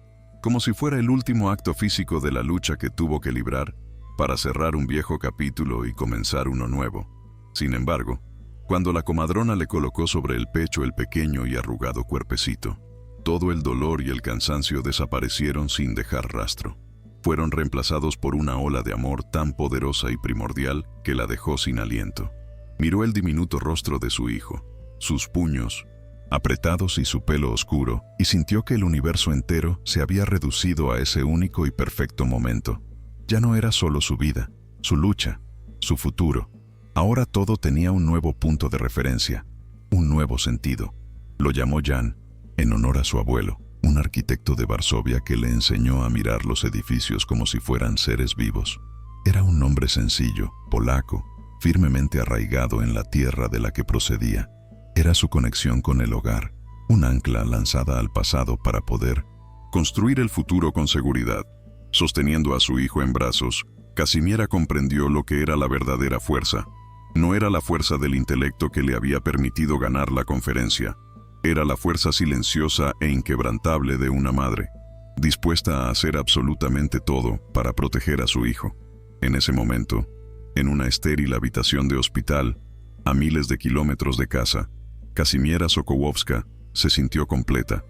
como si fuera el último acto físico de la lucha que tuvo que librar para cerrar un viejo capítulo y comenzar uno nuevo. Sin embargo, cuando la comadrona le colocó sobre el pecho el pequeño y arrugado cuerpecito, todo el dolor y el cansancio desaparecieron sin dejar rastro. Fueron reemplazados por una ola de amor tan poderosa y primordial que la dejó sin aliento. Miró el diminuto rostro de su hijo, sus puños apretados y su pelo oscuro, y sintió que el universo entero se había reducido a ese único y perfecto momento. Ya no era solo su vida, su lucha, su futuro. Ahora todo tenía un nuevo punto de referencia, un nuevo sentido. Lo llamó Jan, en honor a su abuelo, un arquitecto de Varsovia que le enseñó a mirar los edificios como si fueran seres vivos. Era un nombre sencillo, polaco, firmemente arraigado en la tierra de la que procedía. Era su conexión con el hogar, un ancla lanzada al pasado para poder construir el futuro con seguridad. Sosteniendo a su hijo en brazos, Kazimiera comprendió lo que era la verdadera fuerza. No era la fuerza del intelecto que le había permitido ganar la conferencia. Era la fuerza silenciosa e inquebrantable de una madre, dispuesta a hacer absolutamente todo para proteger a su hijo. En ese momento, en una estéril habitación de hospital, a miles de kilómetros de casa, Kazimiera Sokołowska se sintió completa.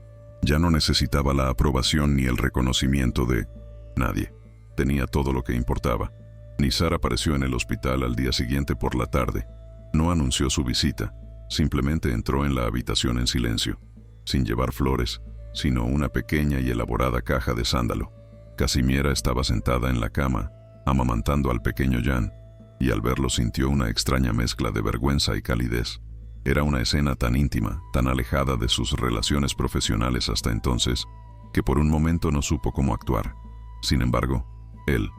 Ya no necesitaba la aprobación ni el reconocimiento de nadie. Tenía todo lo que importaba. Nizar apareció en el hospital al día siguiente por la tarde. No anunció su visita, simplemente entró en la habitación en silencio, sin llevar flores, sino una pequeña y elaborada caja de sándalo. Kazimiera estaba sentada en la cama, amamantando al pequeño Jan, y al verlo sintió una extraña mezcla de vergüenza y calidez. Era una escena tan íntima, tan alejada de sus relaciones profesionales hasta entonces, que por un momento no supo cómo actuar. Sin embargo, él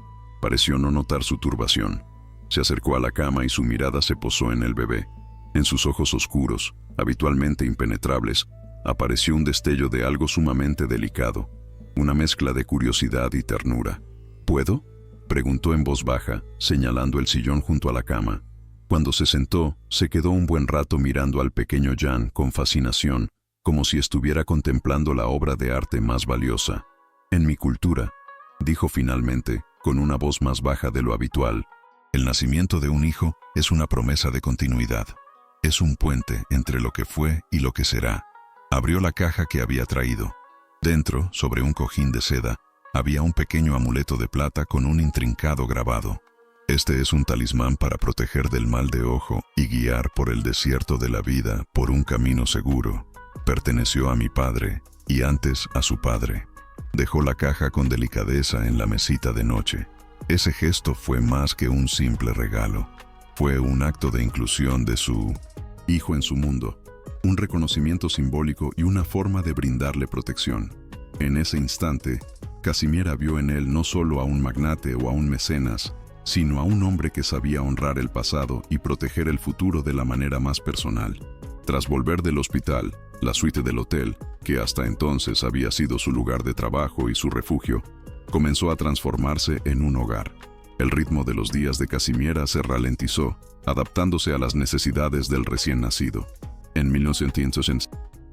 pareció no notar su turbación. Se acercó a la cama y su mirada se posó en el bebé. En sus ojos oscuros, habitualmente impenetrables, apareció un destello de algo sumamente delicado, una mezcla de curiosidad y ternura. ¿Puedo?, preguntó en voz baja, señalando el sillón junto a la cama. Cuando se sentó, se quedó un buen rato mirando al pequeño Jan con fascinación, como si estuviera contemplando la obra de arte más valiosa. En mi cultura, dijo finalmente, con una voz más baja de lo habitual, el nacimiento de un hijo es una promesa de continuidad. Es un puente entre lo que fue y lo que será. Abrió la caja que había traído. Dentro, sobre un cojín de seda, había un pequeño amuleto de plata con un intrincado grabado. Este es un talismán para proteger del mal de ojo y guiar por el desierto de la vida por un camino seguro. Perteneció a mi padre y antes a su padre. Dejó la caja con delicadeza en la mesita de noche. Ese gesto fue más que un simple regalo. Fue un acto de inclusión de su hijo en su mundo, un reconocimiento simbólico y una forma de brindarle protección. En ese instante, Kazimiera vio en él no solo a un magnate o a un mecenas, sino a un hombre que sabía honrar el pasado y proteger el futuro de la manera más personal. Tras volver del hospital, la suite del hotel, que hasta entonces había sido su lugar de trabajo y su refugio, comenzó a transformarse en un hogar. El ritmo de los días de Kazimiera se ralentizó, adaptándose a las necesidades del recién nacido. En 1900, en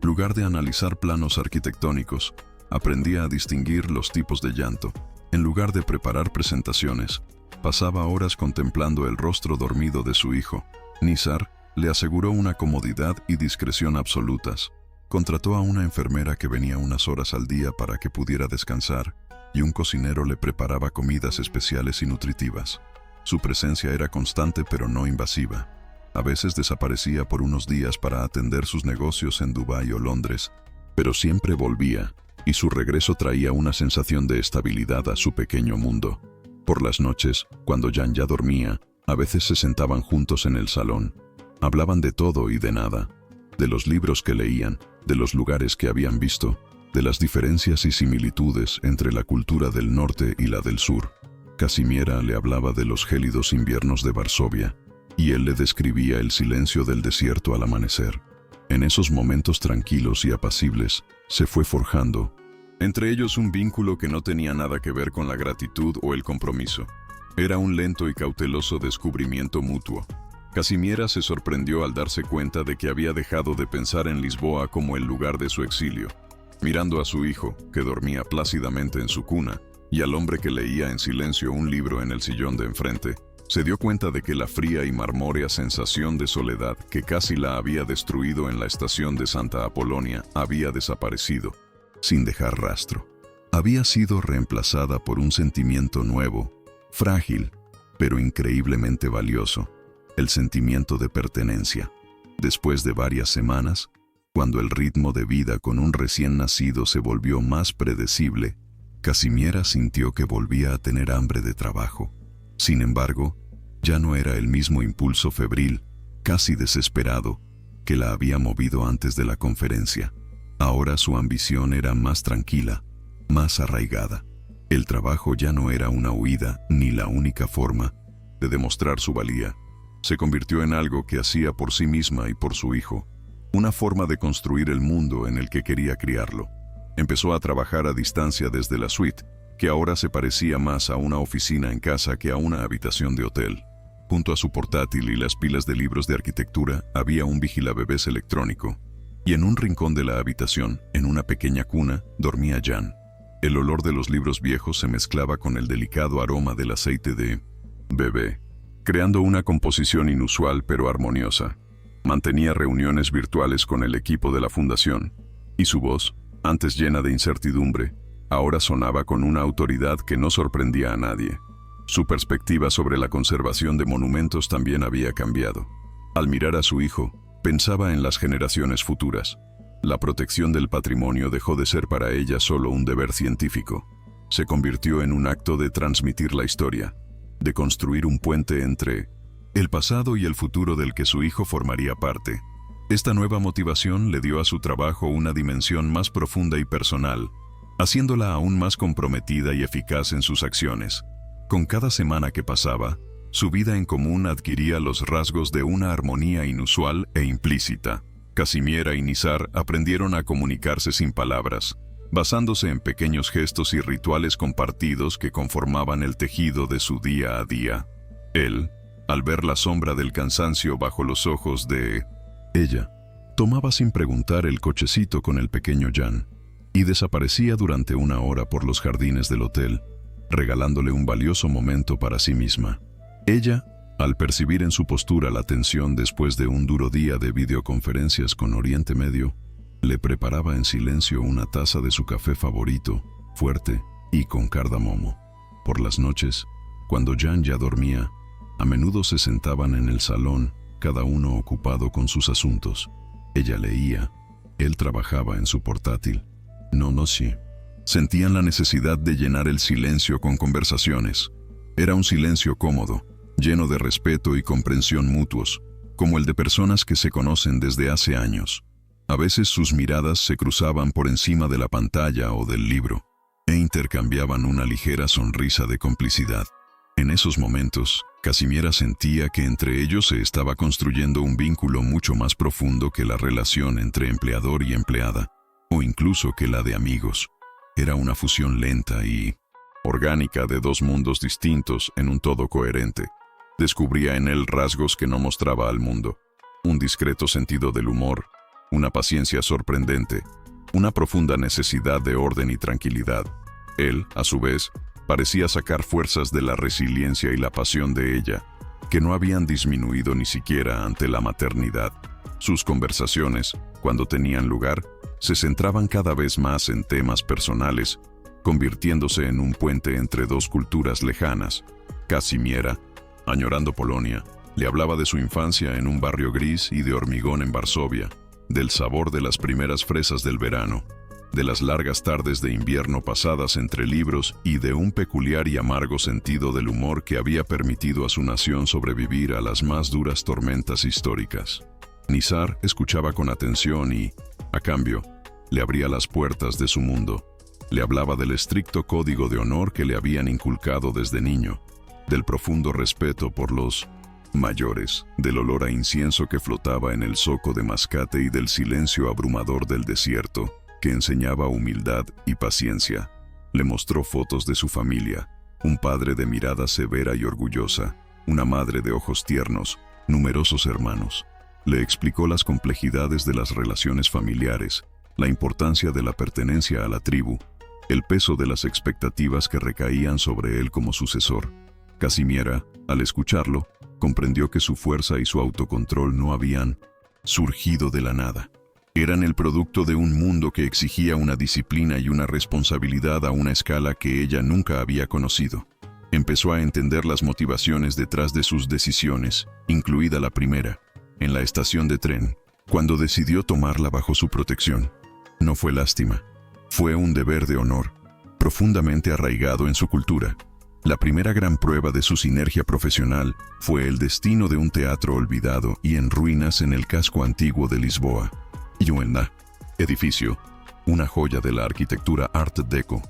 lugar de analizar planos arquitectónicos, aprendía a distinguir los tipos de llanto. En lugar de preparar presentaciones, pasaba horas contemplando el rostro dormido de su hijo. Nizar le aseguró una comodidad y discreción absolutas. Contrató a una enfermera que venía unas horas al día para que pudiera descansar, y un cocinero le preparaba comidas especiales y nutritivas. Su presencia era constante pero no invasiva. A veces desaparecía por unos días para atender sus negocios en Dubái o Londres, pero siempre volvía, y su regreso traía una sensación de estabilidad a su pequeño mundo. Por las noches, cuando Jan ya dormía, a veces se sentaban juntos en el salón. Hablaban de todo y de nada, de los libros que leían, de los lugares que habían visto, de las diferencias y similitudes entre la cultura del norte y la del sur. Kazimiera le hablaba de los gélidos inviernos de Varsovia, y él le describía el silencio del desierto al amanecer. En esos momentos tranquilos y apacibles, se fue forjando entre ellos un vínculo que no tenía nada que ver con la gratitud o el compromiso. Era un lento y cauteloso descubrimiento mutuo. Kazimiera se sorprendió al darse cuenta de que había dejado de pensar en Lisboa como el lugar de su exilio. mirando a su hijo, que dormía plácidamente en su cuna, y al hombre que leía en silencio un libro en el sillón de enfrente, se dio cuenta de que la fría y marmórea sensación de soledad que casi la había destruido en la estación de Santa Apolonia había desaparecido, sin dejar rastro. Había sido reemplazada por un sentimiento nuevo, frágil, pero increíblemente valioso, el sentimiento de pertenencia. Después de varias semanas, cuando el ritmo de vida con un recién nacido se volvió más predecible, Casimiera sintió que volvía a tener hambre de trabajo. Sin embargo, ya no era el mismo impulso febril, casi desesperado, que la había movido antes de la conferencia. Ahora su ambición era más tranquila, más arraigada. El trabajo ya no era una huida ni la única forma de demostrar su valía. Se convirtió en algo que hacía por sí misma y por su hijo, una forma de construir el mundo en el que quería criarlo. Empezó a trabajar a distancia desde la suite, que ahora se parecía más a una oficina en casa que a una habitación de hotel. Junto a su portátil y las pilas de libros de arquitectura había un vigilabebés electrónico, y en un rincón de la habitación, en una pequeña cuna, dormía Jan. El olor de los libros viejos se mezclaba con el delicado aroma del aceite de bebé, creando una composición inusual pero armoniosa. Mantenía reuniones virtuales con el equipo de la fundación, y su voz, antes llena de incertidumbre, ahora sonaba con una autoridad que no sorprendía a nadie. Su perspectiva sobre la conservación de monumentos también había cambiado. Al mirar a su hijo, pensaba en las generaciones futuras. La protección del patrimonio dejó de ser para ella solo un deber científico. Se convirtió en un acto de transmitir la historia, de construir un puente entre el pasado y el futuro del que su hijo formaría parte. Esta nueva motivación le dio a su trabajo una dimensión más profunda y personal, haciéndola aún más comprometida y eficaz en sus acciones. Con cada semana que pasaba, su vida en común adquiría los rasgos de una armonía inusual e implícita. Casimiera y Nizar aprendieron a comunicarse sin palabras, basándose en pequeños gestos y rituales compartidos que conformaban el tejido de su día a día. Él, al ver la sombra del cansancio bajo los ojos de ella, tomaba sin preguntar el cochecito con el pequeño Jan, y desaparecía durante una hora por los jardines del hotel, regalándole un valioso momento para sí misma. Ella, al percibir en su postura la tensión después de un duro día de videoconferencias con Oriente Medio, le preparaba en silencio una taza de su café favorito, fuerte y con cardamomo. Por las noches, cuando Jan ya dormía, a menudo se sentaban en el salón, cada uno ocupado con sus asuntos. Ella leía, él trabajaba en su portátil. Sí. Sentían la necesidad de llenar el silencio con conversaciones. Era un silencio cómodo, lleno de respeto y comprensión mutuos, como el de personas que se conocen desde hace años. A veces sus miradas se cruzaban por encima de la pantalla o del libro, e intercambiaban una ligera sonrisa de complicidad. En esos momentos, Casimiera sentía que entre ellos se estaba construyendo un vínculo mucho más profundo que la relación entre empleador y empleada, o incluso que la de amigos. Era una fusión lenta y orgánica de dos mundos distintos en un todo coherente. Descubría en él rasgos que no mostraba al mundo: un discreto sentido del humor, una paciencia sorprendente, una profunda necesidad de orden y tranquilidad. Él, a su vez, parecía sacar fuerzas de la resiliencia y la pasión de ella, que no habían disminuido ni siquiera ante la maternidad. Sus conversaciones, cuando tenían lugar, se centraban cada vez más en temas personales, convirtiéndose en un puente entre dos culturas lejanas. Casimiera, añorando Polonia, le hablaba de su infancia en un barrio gris y de hormigón en Varsovia, del sabor de las primeras fresas del verano, de las largas tardes de invierno pasadas entre libros y de un peculiar y amargo sentido del humor que había permitido a su nación sobrevivir a las más duras tormentas históricas. Nizar escuchaba con atención y, a cambio, le abría las puertas de su mundo. Le hablaba del estricto código de honor que le habían inculcado desde niño, del profundo respeto por los mayores, del olor a incienso que flotaba en el zoco de mascate y del silencio abrumador del desierto, que enseñaba humildad y paciencia. Le mostró fotos de su familia: un padre de mirada severa y orgullosa, una madre de ojos tiernos, numerosos hermanos. Le explicó las complejidades de las relaciones familiares la importancia de la pertenencia a la tribu, el peso de las expectativas que recaían sobre él como sucesor. Casimiera, al escucharlo, comprendió que su fuerza y su autocontrol no habían surgido de la nada. Eran el producto de un mundo que exigía una disciplina y una responsabilidad a una escala que ella nunca había conocido. Empezó a entender las motivaciones detrás de sus decisiones, incluida la primera, en la estación de tren, cuando decidió tomarla bajo su protección. No fue lástima, fue un deber de honor, profundamente arraigado en su cultura. La primera gran prueba de su sinergia profesional fue el destino de un teatro olvidado y en ruinas en el casco antiguo de Lisboa. Yuenda, edificio, una joya de la arquitectura Art Deco,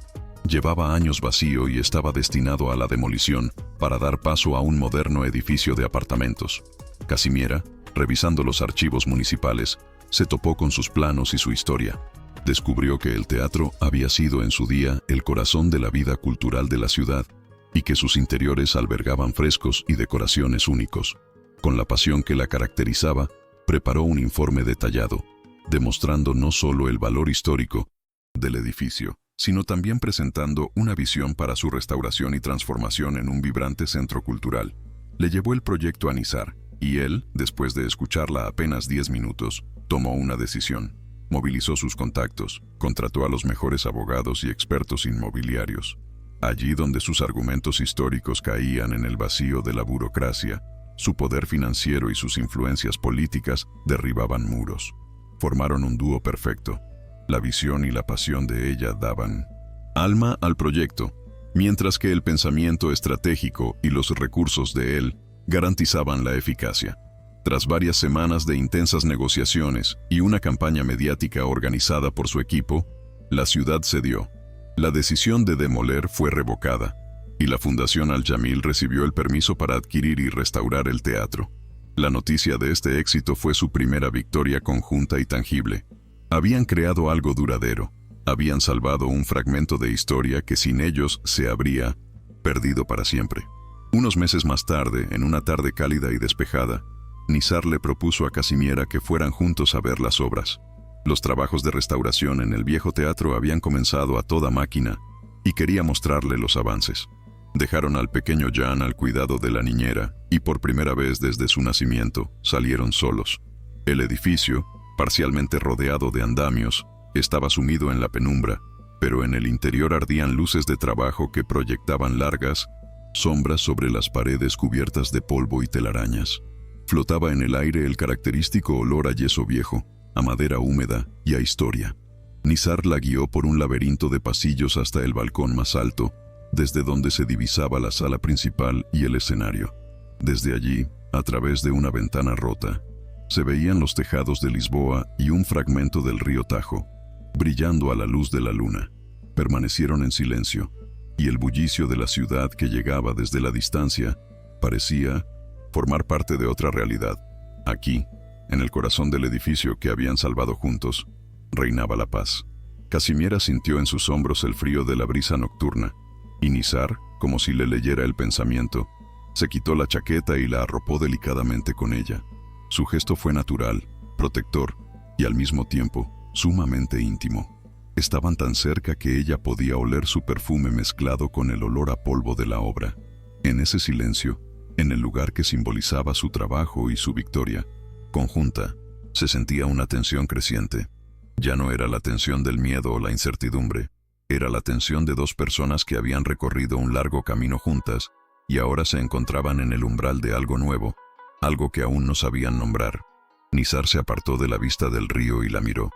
llevaba años vacío y estaba destinado a la demolición para dar paso a un moderno edificio de apartamentos. Casimiera, revisando los archivos municipales, se topó con sus planos y su historia. Descubrió que el teatro había sido en su día el corazón de la vida cultural de la ciudad y que sus interiores albergaban frescos y decoraciones únicos. Con la pasión que la caracterizaba, preparó un informe detallado, demostrando no solo el valor histórico del edificio, sino también presentando una visión para su restauración y transformación en un vibrante centro cultural. Le llevó el proyecto a Nizar, y él, después de escucharla apenas 10 minutos, tomó una decisión. Movilizó sus contactos, contrató a los mejores abogados y expertos inmobiliarios. Allí donde sus argumentos históricos caían en el vacío de la burocracia, su poder financiero y sus influencias políticas derribaban muros. Formaron un dúo perfecto. La visión y la pasión de ella daban alma al proyecto, mientras que el pensamiento estratégico y los recursos de él garantizaban la eficacia. Tras varias semanas de intensas negociaciones y una campaña mediática organizada por su equipo, la ciudad cedió. La decisión de demoler fue revocada, y la Fundación Al-Jamil recibió el permiso para adquirir y restaurar el teatro. La noticia de este éxito fue su primera victoria conjunta y tangible. Habían creado algo duradero, habían salvado un fragmento de historia que sin ellos se habría perdido para siempre. Unos meses más tarde, en una tarde cálida y despejada, Nizar le propuso a Casimiera que fueran juntos a ver las obras. Los trabajos de restauración en el viejo teatro habían comenzado a toda máquina y quería mostrarle los avances. Dejaron al pequeño Jan al cuidado de la niñera y por primera vez desde su nacimiento salieron solos. El edificio, parcialmente rodeado de andamios, estaba sumido en la penumbra, pero en el interior ardían luces de trabajo que proyectaban largas sombras sobre las paredes cubiertas de polvo y telarañas. Flotaba en el aire el característico olor a yeso viejo, a madera húmeda y a historia. Nizar la guió por un laberinto de pasillos hasta el balcón más alto, desde donde se divisaba la sala principal y el escenario. Desde allí, a través de una ventana rota, se veían los tejados de Lisboa y un fragmento del río Tajo, brillando a la luz de la luna. Permanecieron en silencio, y el bullicio de la ciudad que llegaba desde la distancia parecía formar parte de otra realidad. Aquí, en el corazón del edificio que habían salvado juntos, reinaba la paz. Casimiera sintió en sus hombros el frío de la brisa nocturna, y Nizar, como si le leyera el pensamiento, se quitó la chaqueta y la arropó delicadamente con ella. Su gesto fue natural, protector, y al mismo tiempo, sumamente íntimo. Estaban tan cerca que ella podía oler su perfume mezclado con el olor a polvo de la obra. En ese silencio, en el lugar que simbolizaba su trabajo y su victoria conjunta, se sentía una tensión creciente. Ya no era la tensión del miedo o la incertidumbre, era la tensión de dos personas que habían recorrido un largo camino juntas y ahora se encontraban en el umbral de algo nuevo, algo que aún no sabían nombrar. Nizar se apartó de la vista del río y la miró.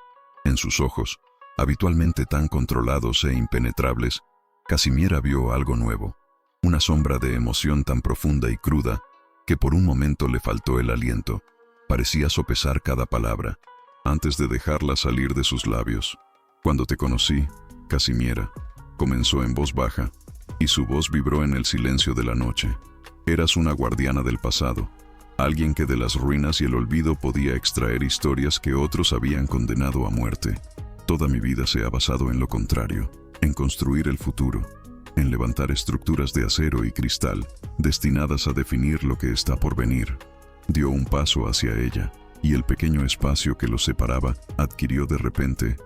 En sus ojos, habitualmente tan controlados e impenetrables, Casimiera vio algo nuevo, una sombra de emoción tan profunda y cruda que por un momento le faltó el aliento. Parecía sopesar cada palabra, antes de dejarla salir de sus labios. Cuando te conocí, Casimiera, comenzó en voz baja, y su voz vibró en el silencio de la noche. Eras una guardiana del pasado, alguien que de las ruinas y el olvido podía extraer historias que otros habían condenado a muerte. Toda mi vida se ha basado en lo contrario, en construir el futuro, en levantar estructuras de acero y cristal, destinadas a definir lo que está por venir. Dio un paso hacia ella, y el pequeño espacio que los separaba adquirió de repente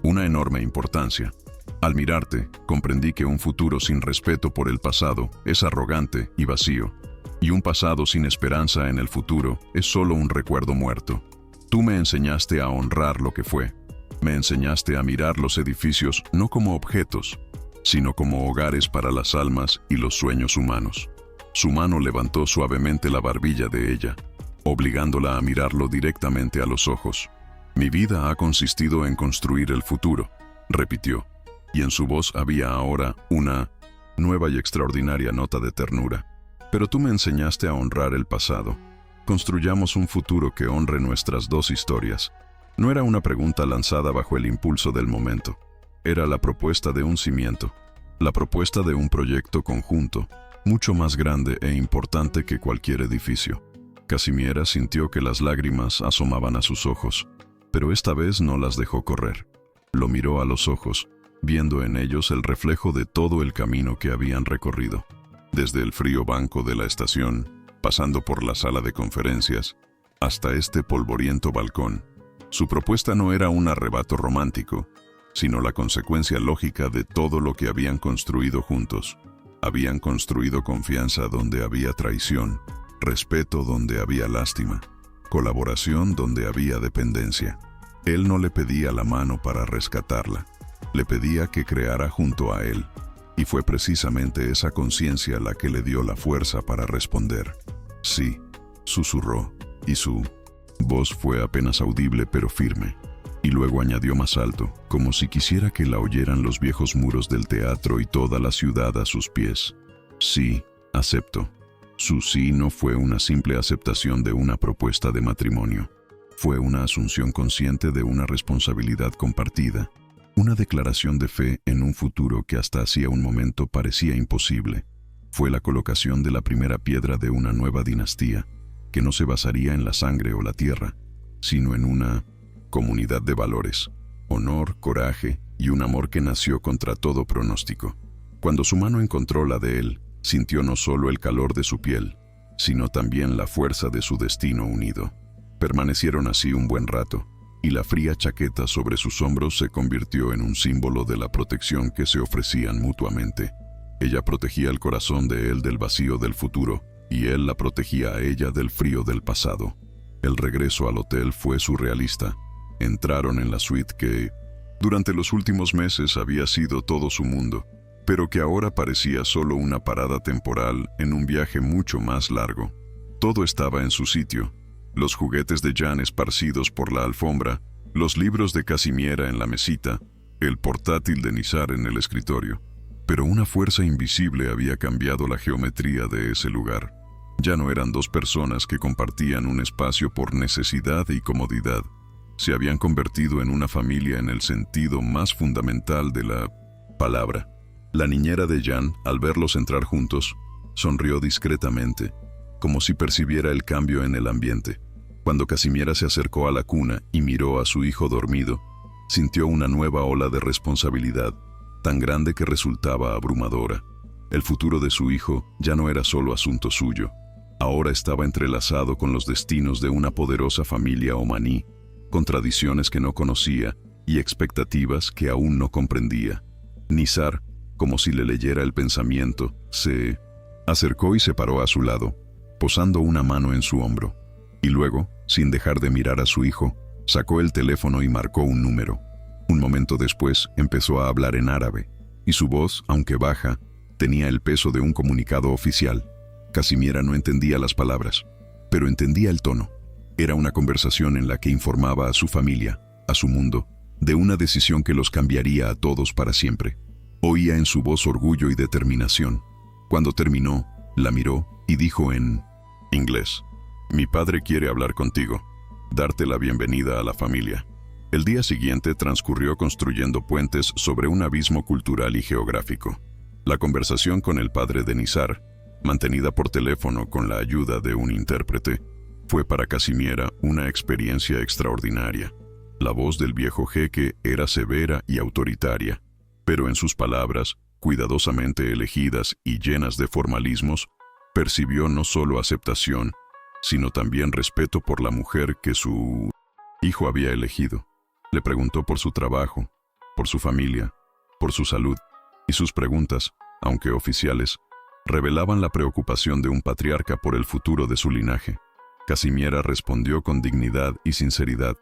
una enorme importancia. Al mirarte, comprendí que un futuro sin respeto por el pasado es arrogante y vacío, y un pasado sin esperanza en el futuro es solo un recuerdo muerto. Tú me enseñaste a honrar lo que fue. Me enseñaste a mirar los edificios no como objetos, sino como hogares para las almas y los sueños humanos. Su mano levantó suavemente la barbilla de ella, obligándola a mirarlo directamente a los ojos. Mi vida ha consistido en construir el futuro, repitió, y en su voz había ahora una nueva y extraordinaria nota de ternura. Pero tú me enseñaste a honrar el pasado. Construyamos un futuro que honre nuestras dos historias. No era una pregunta lanzada bajo el impulso del momento. Era la propuesta de un cimiento, la propuesta de un proyecto conjunto, mucho más grande e importante que cualquier edificio. Casimiera sintió que las lágrimas asomaban a sus ojos, pero esta vez no las dejó correr. Lo miró a los ojos, viendo en ellos el reflejo de todo el camino que habían recorrido. Desde el frío banco de la estación, pasando por la sala de conferencias, hasta este polvoriento balcón. Su propuesta no era un arrebato romántico, sino la consecuencia lógica de todo lo que habían construido juntos. Habían construido confianza donde había traición, respeto donde había lástima, colaboración donde había dependencia. Él no le pedía la mano para rescatarla, le pedía que creara junto a él, y fue precisamente esa conciencia la que le dio la fuerza para responder. Sí, susurró, y su voz fue apenas audible pero firme. Y luego añadió más alto, como si quisiera que la oyeran los viejos muros del teatro y toda la ciudad a sus pies. Sí, acepto. Su sí no fue una simple aceptación de una propuesta de matrimonio. Fue una asunción consciente de una responsabilidad compartida, una declaración de fe en un futuro que hasta hacía un momento parecía imposible. Fue la colocación de la primera piedra de una nueva dinastía, que no se basaría en la sangre o la tierra, sino en una comunidad de valores, honor, coraje y un amor que nació contra todo pronóstico. Cuando su mano encontró la de él, sintió no solo el calor de su piel, sino también la fuerza de su destino unido. Permanecieron así un buen rato, y la fría chaqueta sobre sus hombros se convirtió en un símbolo de la protección que se ofrecían mutuamente. Ella protegía el corazón de él del vacío del futuro, y él la protegía a ella del frío del pasado. El regreso al hotel fue surrealista. Entraron en la suite que, durante los últimos meses, había sido todo su mundo, pero que ahora parecía solo una parada temporal en un viaje mucho más largo. Todo estaba en su sitio: los juguetes de Jan esparcidos por la alfombra, los libros de Casimiera en la mesita, el portátil de Nizar en el escritorio. Pero una fuerza invisible había cambiado la geometría de ese lugar. Ya no eran dos personas que compartían un espacio por necesidad y comodidad. Se habían convertido en una familia en el sentido más fundamental de la palabra. La niñera de Jan, al verlos entrar juntos, sonrió discretamente, como si percibiera el cambio en el ambiente. Cuando Casimiera se acercó a la cuna y miró a su hijo dormido, sintió una nueva ola de responsabilidad, tan grande que resultaba abrumadora. El futuro de su hijo ya no era solo asunto suyo. Ahora estaba entrelazado con los destinos de una poderosa familia omaní, con tradiciones que no conocía y expectativas que aún no comprendía. Nizar, como si le leyera el pensamiento, se acercó y se paró a su lado, posando una mano en su hombro. Y luego, sin dejar de mirar a su hijo, sacó el teléfono y marcó un número. Un momento después empezó a hablar en árabe, y su voz, aunque baja, tenía el peso de un comunicado oficial. Casimiera no entendía las palabras, pero entendía el tono. Era una conversación en la que informaba a su familia, a su mundo, de una decisión que los cambiaría a todos para siempre. Oía en su voz orgullo y determinación. Cuando terminó, la miró y dijo en inglés: «Mi padre quiere hablar contigo, darte la bienvenida a la familia». El día siguiente transcurrió construyendo puentes sobre un abismo cultural y geográfico. La conversación con el padre de Nizar, mantenida por teléfono con la ayuda de un intérprete, fue para Casimiera una experiencia extraordinaria. La voz del viejo jeque era severa y autoritaria, pero en sus palabras, cuidadosamente elegidas y llenas de formalismos, percibió no solo aceptación, sino también respeto por la mujer que su hijo había elegido. Le preguntó por su trabajo, por su familia, por su salud, y sus preguntas, aunque oficiales, revelaban la preocupación de un patriarca por el futuro de su linaje. Casimiera respondió con dignidad y sinceridad,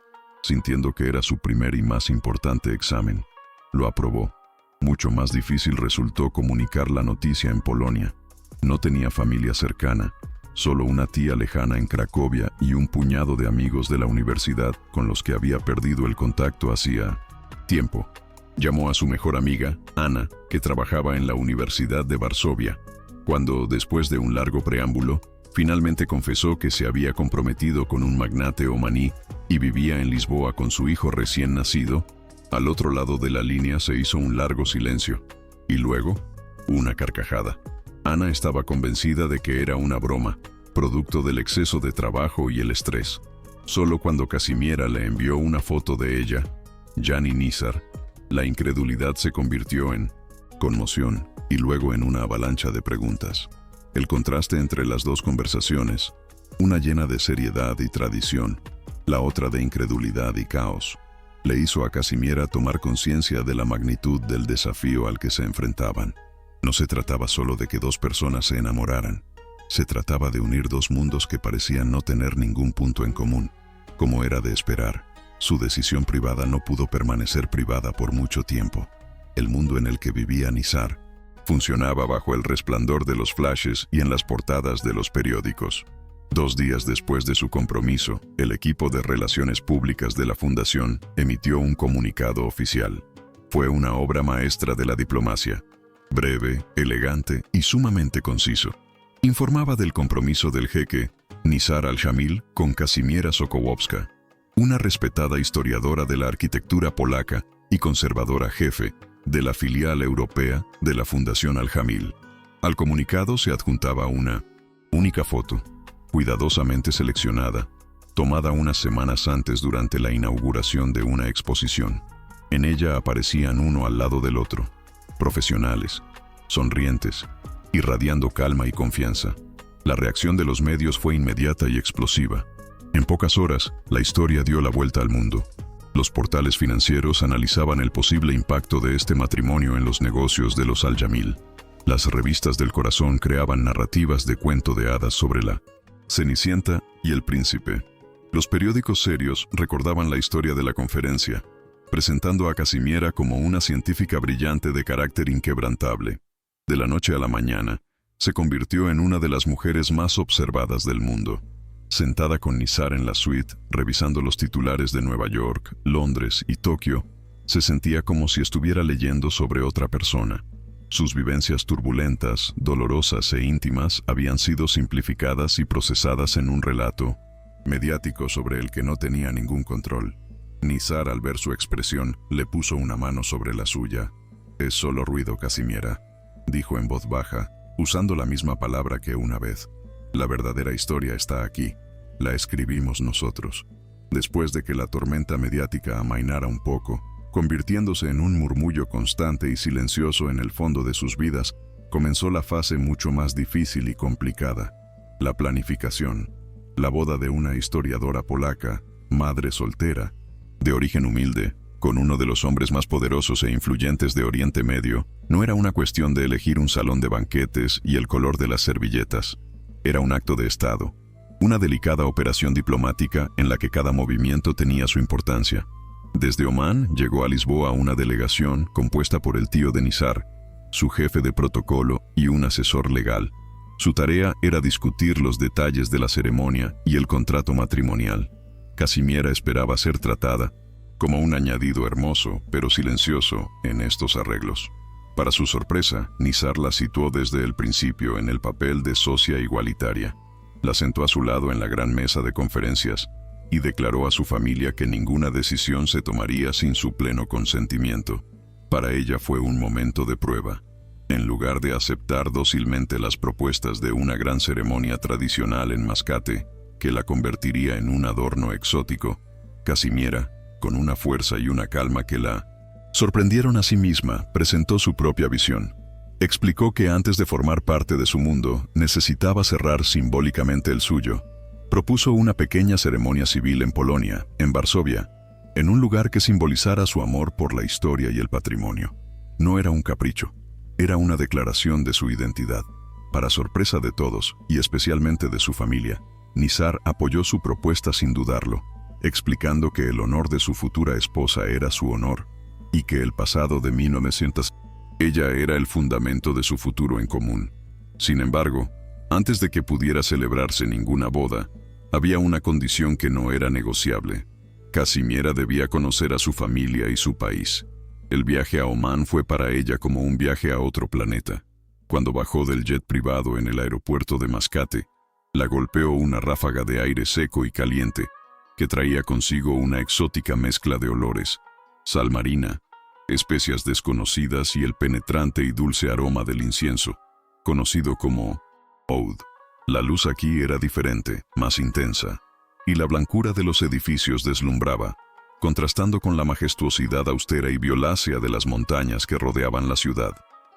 sintiendo que era su primer y más importante examen. Lo aprobó. Mucho más difícil resultó comunicar la noticia en Polonia. No tenía familia cercana, solo una tía lejana en Cracovia y un puñado de amigos de la universidad con los que había perdido el contacto hacía tiempo. Llamó a su mejor amiga, Ana, que trabajaba en la Universidad de Varsovia. Cuando, después de un largo preámbulo, finalmente confesó que se había comprometido con un magnate omaní y vivía en Lisboa con su hijo recién nacido, al otro lado de la línea se hizo un largo silencio. Y luego, una carcajada. Ana estaba convencida de que era una broma, producto del exceso de trabajo y el estrés. Solo cuando Casimiera le envió una foto de ella, Jani Nizar, la incredulidad se convirtió en conmoción y luego en una avalancha de preguntas. El contraste entre las dos conversaciones, una llena de seriedad y tradición, la otra de incredulidad y caos, le hizo a Casimiera tomar conciencia de la magnitud del desafío al que se enfrentaban. No se trataba solo de que dos personas se enamoraran, se trataba de unir dos mundos que parecían no tener ningún punto en común. Como era de esperar, su decisión privada no pudo permanecer privada por mucho tiempo. El mundo en el que vivía Nizar funcionaba bajo el resplandor de los flashes y en las portadas de los periódicos. 2 días después de su compromiso, el equipo de relaciones públicas de la fundación emitió un comunicado oficial. Fue una obra maestra de la diplomacia. Breve, elegante y sumamente conciso. Informaba del compromiso del jeque Nizar al-Jamil con Kazimiera Sokołowska, una respetada historiadora de la arquitectura polaca y conservadora jefe de la filial europea de la Fundación Al-Jamil. Al comunicado se adjuntaba una única foto, cuidadosamente seleccionada, tomada unas semanas antes durante la inauguración de una exposición. En ella aparecían uno al lado del otro, profesionales, sonrientes, irradiando calma y confianza. La reacción de los medios fue inmediata y explosiva. En pocas horas, la historia dio la vuelta al mundo. Los portales financieros analizaban el posible impacto de este matrimonio en los negocios de los Al-Jamil. Las revistas del corazón creaban narrativas de cuento de hadas sobre la Cenicienta y el Príncipe. Los periódicos serios recordaban la historia de la conferencia, presentando a Casimiera como una científica brillante de carácter inquebrantable. De la noche a la mañana, se convirtió en una de las mujeres más observadas del mundo. Sentada con Nizar en la suite, revisando los titulares de Nueva York, Londres y Tokio, se sentía como si estuviera leyendo sobre otra persona. Sus vivencias turbulentas, dolorosas e íntimas habían sido simplificadas y procesadas en un relato mediático sobre el que no tenía ningún control. Nizar, al ver su expresión, le puso una mano sobre la suya. «Es solo ruido, Casimiera», dijo en voz baja, usando la misma palabra que una vez. «La verdadera historia está aquí. La escribimos nosotros». Después de que la tormenta mediática amainara un poco, convirtiéndose en un murmullo constante y silencioso en el fondo de sus vidas, comenzó la fase mucho más difícil y complicada: la planificación. La boda de una historiadora polaca, madre soltera, de origen humilde, con uno de los hombres más poderosos e influyentes de Oriente Medio, no era una cuestión de elegir un salón de banquetes y el color de las servilletas. Era un acto de Estado, una delicada operación diplomática en la que cada movimiento tenía su importancia. Desde Omán llegó a Lisboa una delegación compuesta por el tío de Nizar, su jefe de protocolo y un asesor legal. Su tarea era discutir los detalles de la ceremonia y el contrato matrimonial. Casimiera esperaba ser tratada como un añadido hermoso, pero silencioso, en estos arreglos. Para su sorpresa, Nizar la situó desde el principio en el papel de socia igualitaria. La sentó a su lado en la gran mesa de conferencias y declaró a su familia que ninguna decisión se tomaría sin su pleno consentimiento. Para ella fue un momento de prueba. En lugar de aceptar dócilmente las propuestas de una gran ceremonia tradicional en Mascate, que la convertiría en un adorno exótico, Casimiera, con una fuerza y una calma que la sorprendieron a sí misma, presentó su propia visión. Explicó que antes de formar parte de su mundo, necesitaba cerrar simbólicamente el suyo. Propuso una pequeña ceremonia civil en Polonia, en Varsovia, en un lugar que simbolizara su amor por la historia y el patrimonio. No era un capricho, era una declaración de su identidad. Para sorpresa de todos, y especialmente de su familia, Nizar apoyó su propuesta sin dudarlo, explicando que el honor de su futura esposa era su honor, y que el pasado de 1900 ella era el fundamento de su futuro en común. Sin embargo, antes de que pudiera celebrarse ninguna boda, había una condición que no era negociable. Kazimiera debía conocer a su familia y su país. El viaje a Omán fue para ella como un viaje a otro planeta. Cuando bajó del jet privado en el aeropuerto de Mascate, la golpeó una ráfaga de aire seco y caliente, que traía consigo una exótica mezcla de olores: sal marina, especias desconocidas y el penetrante y dulce aroma del incienso, conocido como oud. La luz aquí era diferente, más intensa, y la blancura de los edificios deslumbraba, contrastando con la majestuosidad austera y violácea de las montañas que rodeaban la ciudad.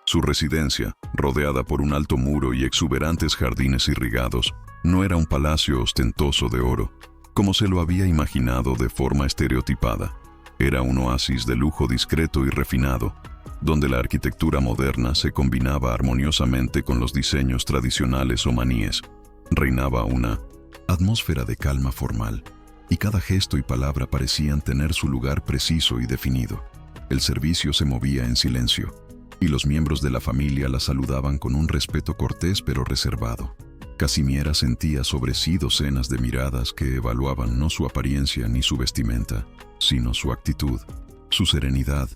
Su residencia, rodeada por un alto muro y exuberantes jardines irrigados, no era un palacio ostentoso de oro, como se lo había imaginado de forma estereotipada. Era un oasis de lujo discreto y refinado, donde la arquitectura moderna se combinaba armoniosamente con los diseños tradicionales omaníes. Reinaba una atmósfera de calma formal, y cada gesto y palabra parecían tener su lugar preciso y definido. El servicio se movía en silencio, y los miembros de la familia la saludaban con un respeto cortés pero reservado. Kazimiera sentía sobre sí docenas de miradas que evaluaban no su apariencia ni su vestimenta, sino su actitud, su serenidad,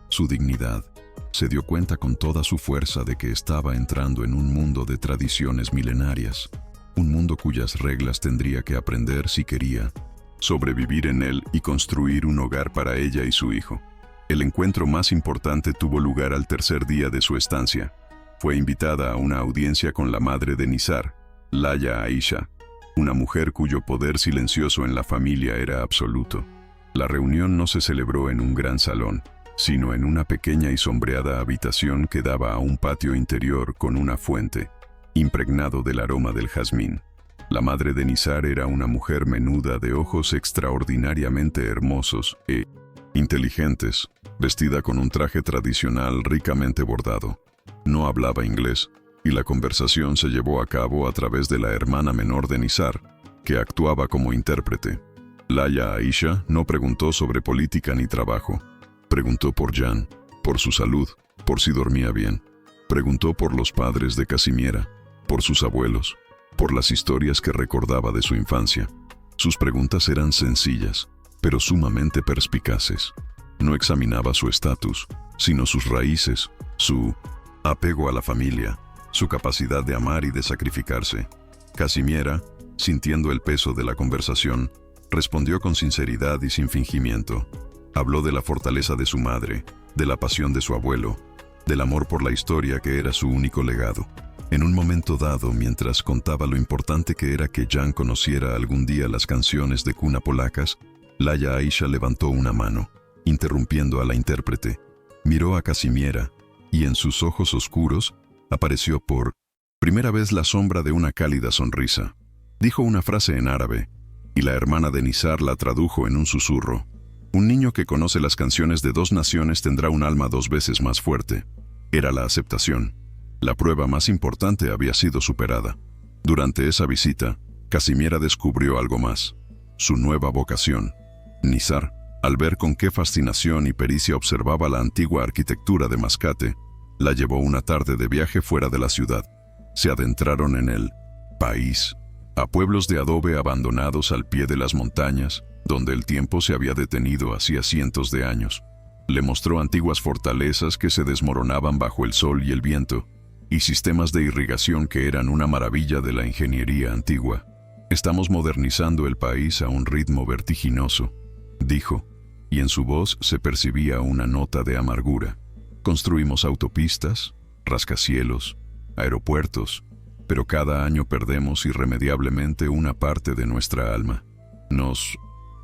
su dignidad. Se dio cuenta con toda su fuerza de que estaba entrando en un mundo de tradiciones milenarias, un mundo cuyas reglas tendría que aprender si quería sobrevivir en él y construir un hogar para ella y su hijo. El encuentro más importante tuvo lugar al tercer día de su estancia. Fue invitada a una audiencia con la madre de Nizar, Laya Aisha, una mujer cuyo poder silencioso en la familia era absoluto. La reunión no se celebró en un gran salón, sino en una pequeña y sombreada habitación que daba a un patio interior con una fuente, impregnado del aroma del jazmín. La madre de Nizar era una mujer menuda de ojos extraordinariamente hermosos e inteligentes, vestida con un traje tradicional ricamente bordado. No hablaba inglés, y la conversación se llevó a cabo a través de la hermana menor de Nizar, que actuaba como intérprete. Laya Aisha no preguntó sobre política ni trabajo. Preguntó por Jan, por su salud, por si dormía bien. Preguntó por los padres de Kazimiera, por sus abuelos, por las historias que recordaba de su infancia. Sus preguntas eran sencillas, pero sumamente perspicaces. No examinaba su estatus, sino sus raíces, su apego a la familia, su capacidad de amar y de sacrificarse. Kazimiera, sintiendo el peso de la conversación, respondió con sinceridad y sin fingimiento. Habló de la fortaleza de su madre, de la pasión de su abuelo, del amor por la historia que era su único legado. En un momento dado, mientras contaba lo importante que era que Jan conociera algún día las canciones de cuna polacas, Laya Aisha levantó una mano, interrumpiendo a la intérprete. Miró a Kazimiera, y en sus ojos oscuros apareció por primera vez la sombra de una cálida sonrisa. Dijo una frase en árabe, y la hermana de Nizar la tradujo en un susurro. Un niño que conoce las canciones de dos naciones tendrá un alma 2 veces más fuerte. Era la aceptación. La prueba más importante había sido superada. Durante esa visita, Kazimiera descubrió algo más: su nueva vocación. Nizar, al ver con qué fascinación y pericia observaba la antigua arquitectura de Mascate, la llevó una tarde de viaje fuera de la ciudad. Se adentraron en el país, a pueblos de adobe abandonados al pie de las montañas, donde el tiempo se había detenido hacía cientos de años. Le mostró antiguas fortalezas que se desmoronaban bajo el sol y el viento, y sistemas de irrigación que eran una maravilla de la ingeniería antigua. Estamos modernizando el país a un ritmo vertiginoso, dijo, y en su voz se percibía una nota de amargura. Construimos autopistas, rascacielos, aeropuertos, pero cada año perdemos irremediablemente una parte de nuestra alma. Nos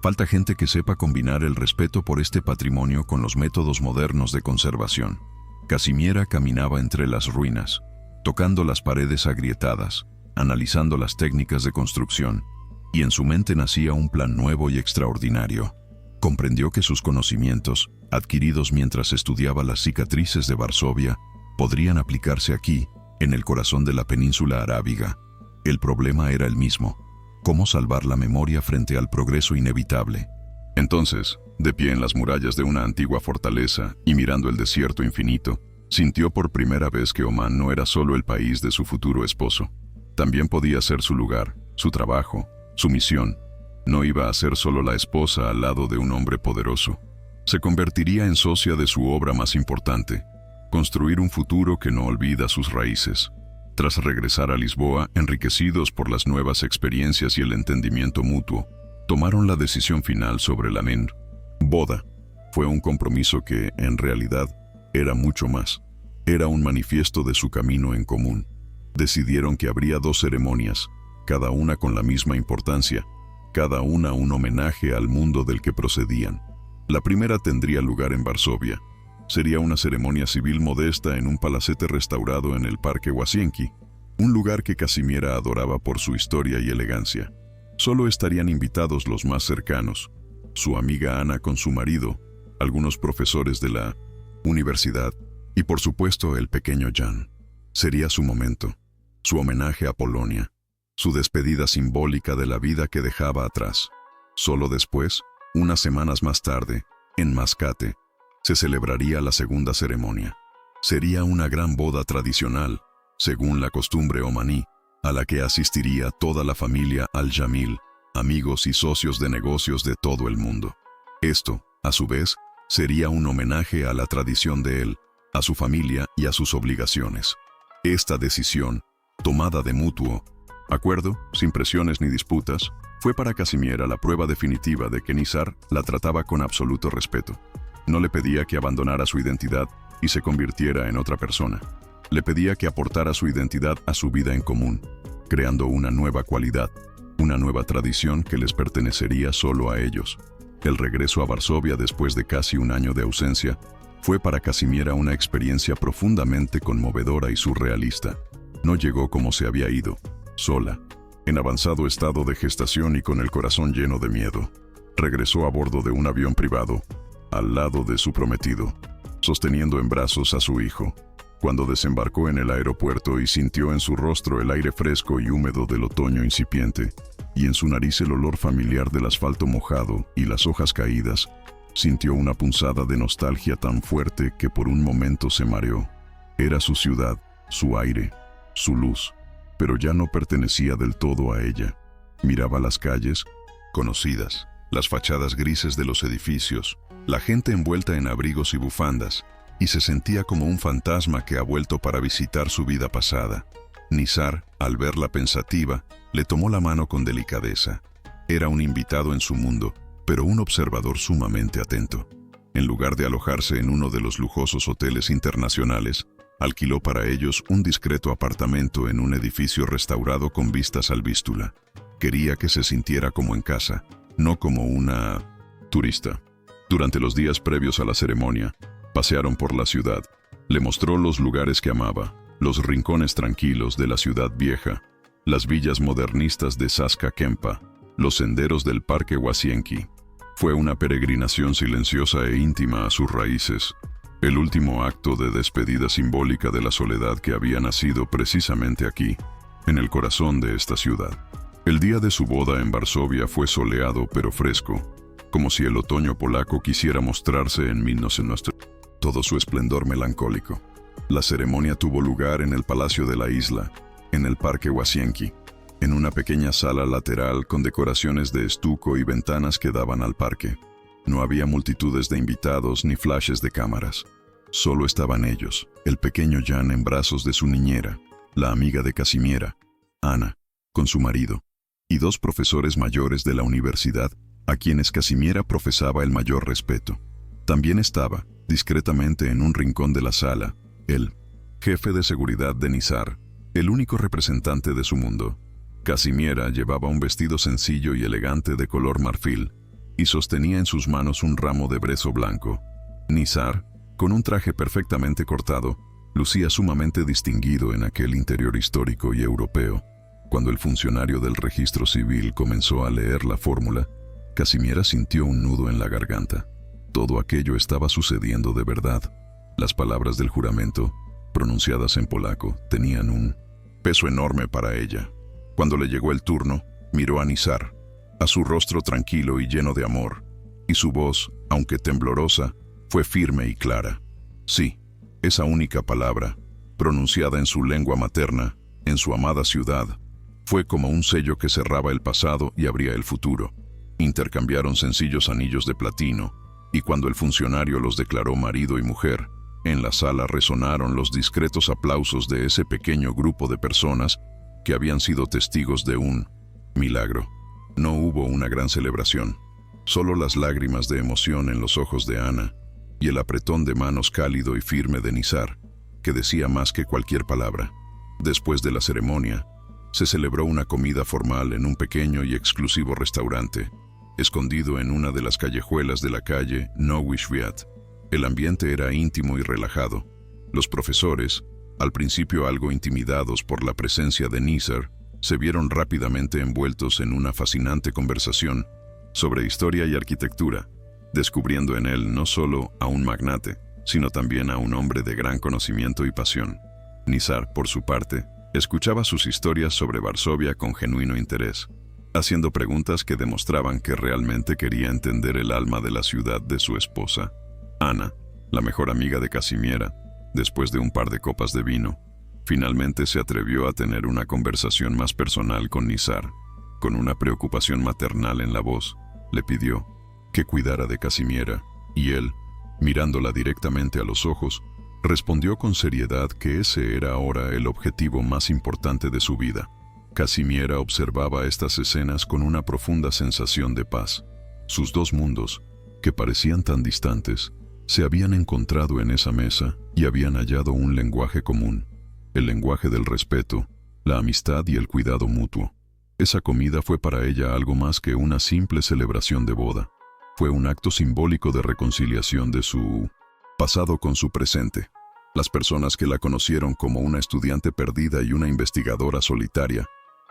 falta gente que sepa combinar el respeto por este patrimonio con los métodos modernos de conservación. Kazimiera caminaba entre las ruinas, tocando las paredes agrietadas, analizando las técnicas de construcción. y en su mente nacía un plan nuevo y extraordinario. Comprendió que sus conocimientos, adquiridos mientras estudiaba las cicatrices de Varsovia, podrían aplicarse aquí, en el corazón de la península arábiga. El problema era el mismo: cómo salvar la memoria frente al progreso inevitable. Entonces, de pie en las murallas de una antigua fortaleza y mirando el desierto infinito, sintió por primera vez que Omán no era solo el país de su futuro esposo. También podía ser su lugar, su trabajo, su misión. No iba a ser solo la esposa al lado de un hombre poderoso. Se convertiría en socia de su obra más importante: construir un futuro que no olvida sus raíces. Tras regresar a Lisboa, enriquecidos por las nuevas experiencias y el entendimiento mutuo, tomaron la decisión final sobre la boda. Fue un compromiso que, en realidad, era mucho más. Era un manifiesto de su camino en común. Decidieron que habría 2 ceremonias, cada una con la misma importancia, cada una un homenaje al mundo del que procedían. La primera tendría lugar en Varsovia. Sería una ceremonia civil modesta en un palacete restaurado en el Parque Łasienki, un lugar que Kazimiera adoraba por su historia y elegancia. Solo estarían invitados los más cercanos: su amiga Ana con su marido, algunos profesores de la universidad y, por supuesto, el pequeño Jan. Sería su momento, su homenaje a Polonia, su despedida simbólica de la vida que dejaba atrás. Solo después, unas semanas más tarde, en Mascate, se celebraría la segunda ceremonia. Sería una gran boda tradicional, según la costumbre omaní, a la que asistiría toda la familia Al-Jamil, amigos y socios de negocios de todo el mundo. Esto, a su vez, sería un homenaje a la tradición de él, a su familia y a sus obligaciones. Esta decisión, tomada de mutuo acuerdo, sin presiones ni disputas, fue para Kazimiera la prueba definitiva de que Nizar la trataba con absoluto respeto. No le pedía que abandonara su identidad y se convirtiera en otra persona. Le pedía que aportara su identidad a su vida en común, creando una nueva cualidad, una nueva tradición que les pertenecería solo a ellos. El regreso a Varsovia después de casi un año de ausencia fue para Kazimiera una experiencia profundamente conmovedora y surrealista. No llegó como se había ido, sola, en avanzado estado de gestación y con el corazón lleno de miedo. Regresó a bordo de un avión privado, al lado de su prometido, sosteniendo en brazos a su hijo. Cuando desembarcó en el aeropuerto y sintió en su rostro el aire fresco y húmedo del otoño incipiente, y en su nariz el olor familiar del asfalto mojado y las hojas caídas, sintió una punzada de nostalgia tan fuerte que por un momento se mareó. Era su ciudad, su aire, su luz, pero ya no pertenecía del todo a ella. Miraba las calles, conocidas, las fachadas grises de los edificios, la gente envuelta en abrigos y bufandas, y se sentía como un fantasma que ha vuelto para visitar su vida pasada. Nizar, al verla pensativa, le tomó la mano con delicadeza. Era un invitado en su mundo, pero un observador sumamente atento. En lugar de alojarse en uno de los lujosos hoteles internacionales, alquiló para ellos un discreto apartamento en un edificio restaurado con vistas al Vístula. Quería que se sintiera como en casa, no como una turista. Durante los días previos a la ceremonia, pasearon por la ciudad. Le mostró los lugares que amaba, los rincones tranquilos de la ciudad vieja, las villas modernistas de Saska Kempa, los senderos del Parque Łasienki. Fue una peregrinación silenciosa e íntima a sus raíces, el último acto de despedida simbólica de la soledad que había nacido precisamente aquí, en el corazón de esta ciudad. El día de su boda en Varsovia fue soleado pero fresco, como si el otoño polaco quisiera mostrarse en 1900, todo su esplendor melancólico. La ceremonia tuvo lugar en el Palacio de la Isla, en el Parque Łasienki, en una pequeña sala lateral con decoraciones de estuco y ventanas que daban al parque. No había multitudes de invitados ni flashes de cámaras. Solo estaban ellos, el pequeño Jan en brazos de su niñera, la amiga de Kazimiera, Ana, con su marido, y 2 profesores mayores de la universidad, a quienes Kazimiera profesaba el mayor respeto. También estaba, discretamente en un rincón de la sala, el jefe de seguridad de Nizar, el único representante de su mundo. Kazimiera llevaba un vestido sencillo y elegante de color marfil, y sostenía en sus manos un ramo de brezo blanco. Nizar, con un traje perfectamente cortado, lucía sumamente distinguido en aquel interior histórico y europeo. Cuando el funcionario del registro civil comenzó a leer la fórmula, Casimiera sintió un nudo en la garganta. Todo aquello estaba sucediendo de verdad. Las palabras del juramento, pronunciadas en polaco, tenían un peso enorme para ella. Cuando le llegó el turno, miró a Nizar, a su rostro tranquilo y lleno de amor, y su voz, aunque temblorosa, fue firme y clara. Sí, esa única palabra, pronunciada en su lengua materna, en su amada ciudad, fue como un sello que cerraba el pasado y abría el futuro. Intercambiaron sencillos anillos de platino, y cuando el funcionario los declaró marido y mujer, en la sala resonaron los discretos aplausos de ese pequeño grupo de personas que habían sido testigos de un milagro. No hubo una gran celebración, solo las lágrimas de emoción en los ojos de Ana y el apretón de manos cálido y firme de Nizar, que decía más que cualquier palabra. Después de la ceremonia, se celebró una comida formal en un pequeño y exclusivo restaurante, escondido en una de las callejuelas de la calle Nowy Świat. El ambiente era íntimo y relajado. Los profesores, al principio algo intimidados por la presencia de Nizar, se vieron rápidamente envueltos en una fascinante conversación sobre historia y arquitectura, descubriendo en él no solo a un magnate, sino también a un hombre de gran conocimiento y pasión. Nizar, por su parte, escuchaba sus historias sobre Varsovia con genuino interés, haciendo preguntas que demostraban que realmente quería entender el alma de la ciudad de su esposa. Ana, la mejor amiga de Casimiera, después de un par de copas de vino, finalmente se atrevió a tener una conversación más personal con Nizar. Con una preocupación maternal en la voz, le pidió que cuidara de Casimiera, y él, mirándola directamente a los ojos, respondió con seriedad que ese era ahora el objetivo más importante de su vida. Casimiera observaba estas escenas con una profunda sensación de paz. Sus dos mundos, que parecían tan distantes, se habían encontrado en esa mesa y habían hallado un lenguaje común, el lenguaje del respeto, la amistad y el cuidado mutuo. Esa comida fue para ella algo más que una simple celebración de boda. Fue un acto simbólico de reconciliación de su pasado con su presente. Las personas que la conocieron como una estudiante perdida y una investigadora solitaria,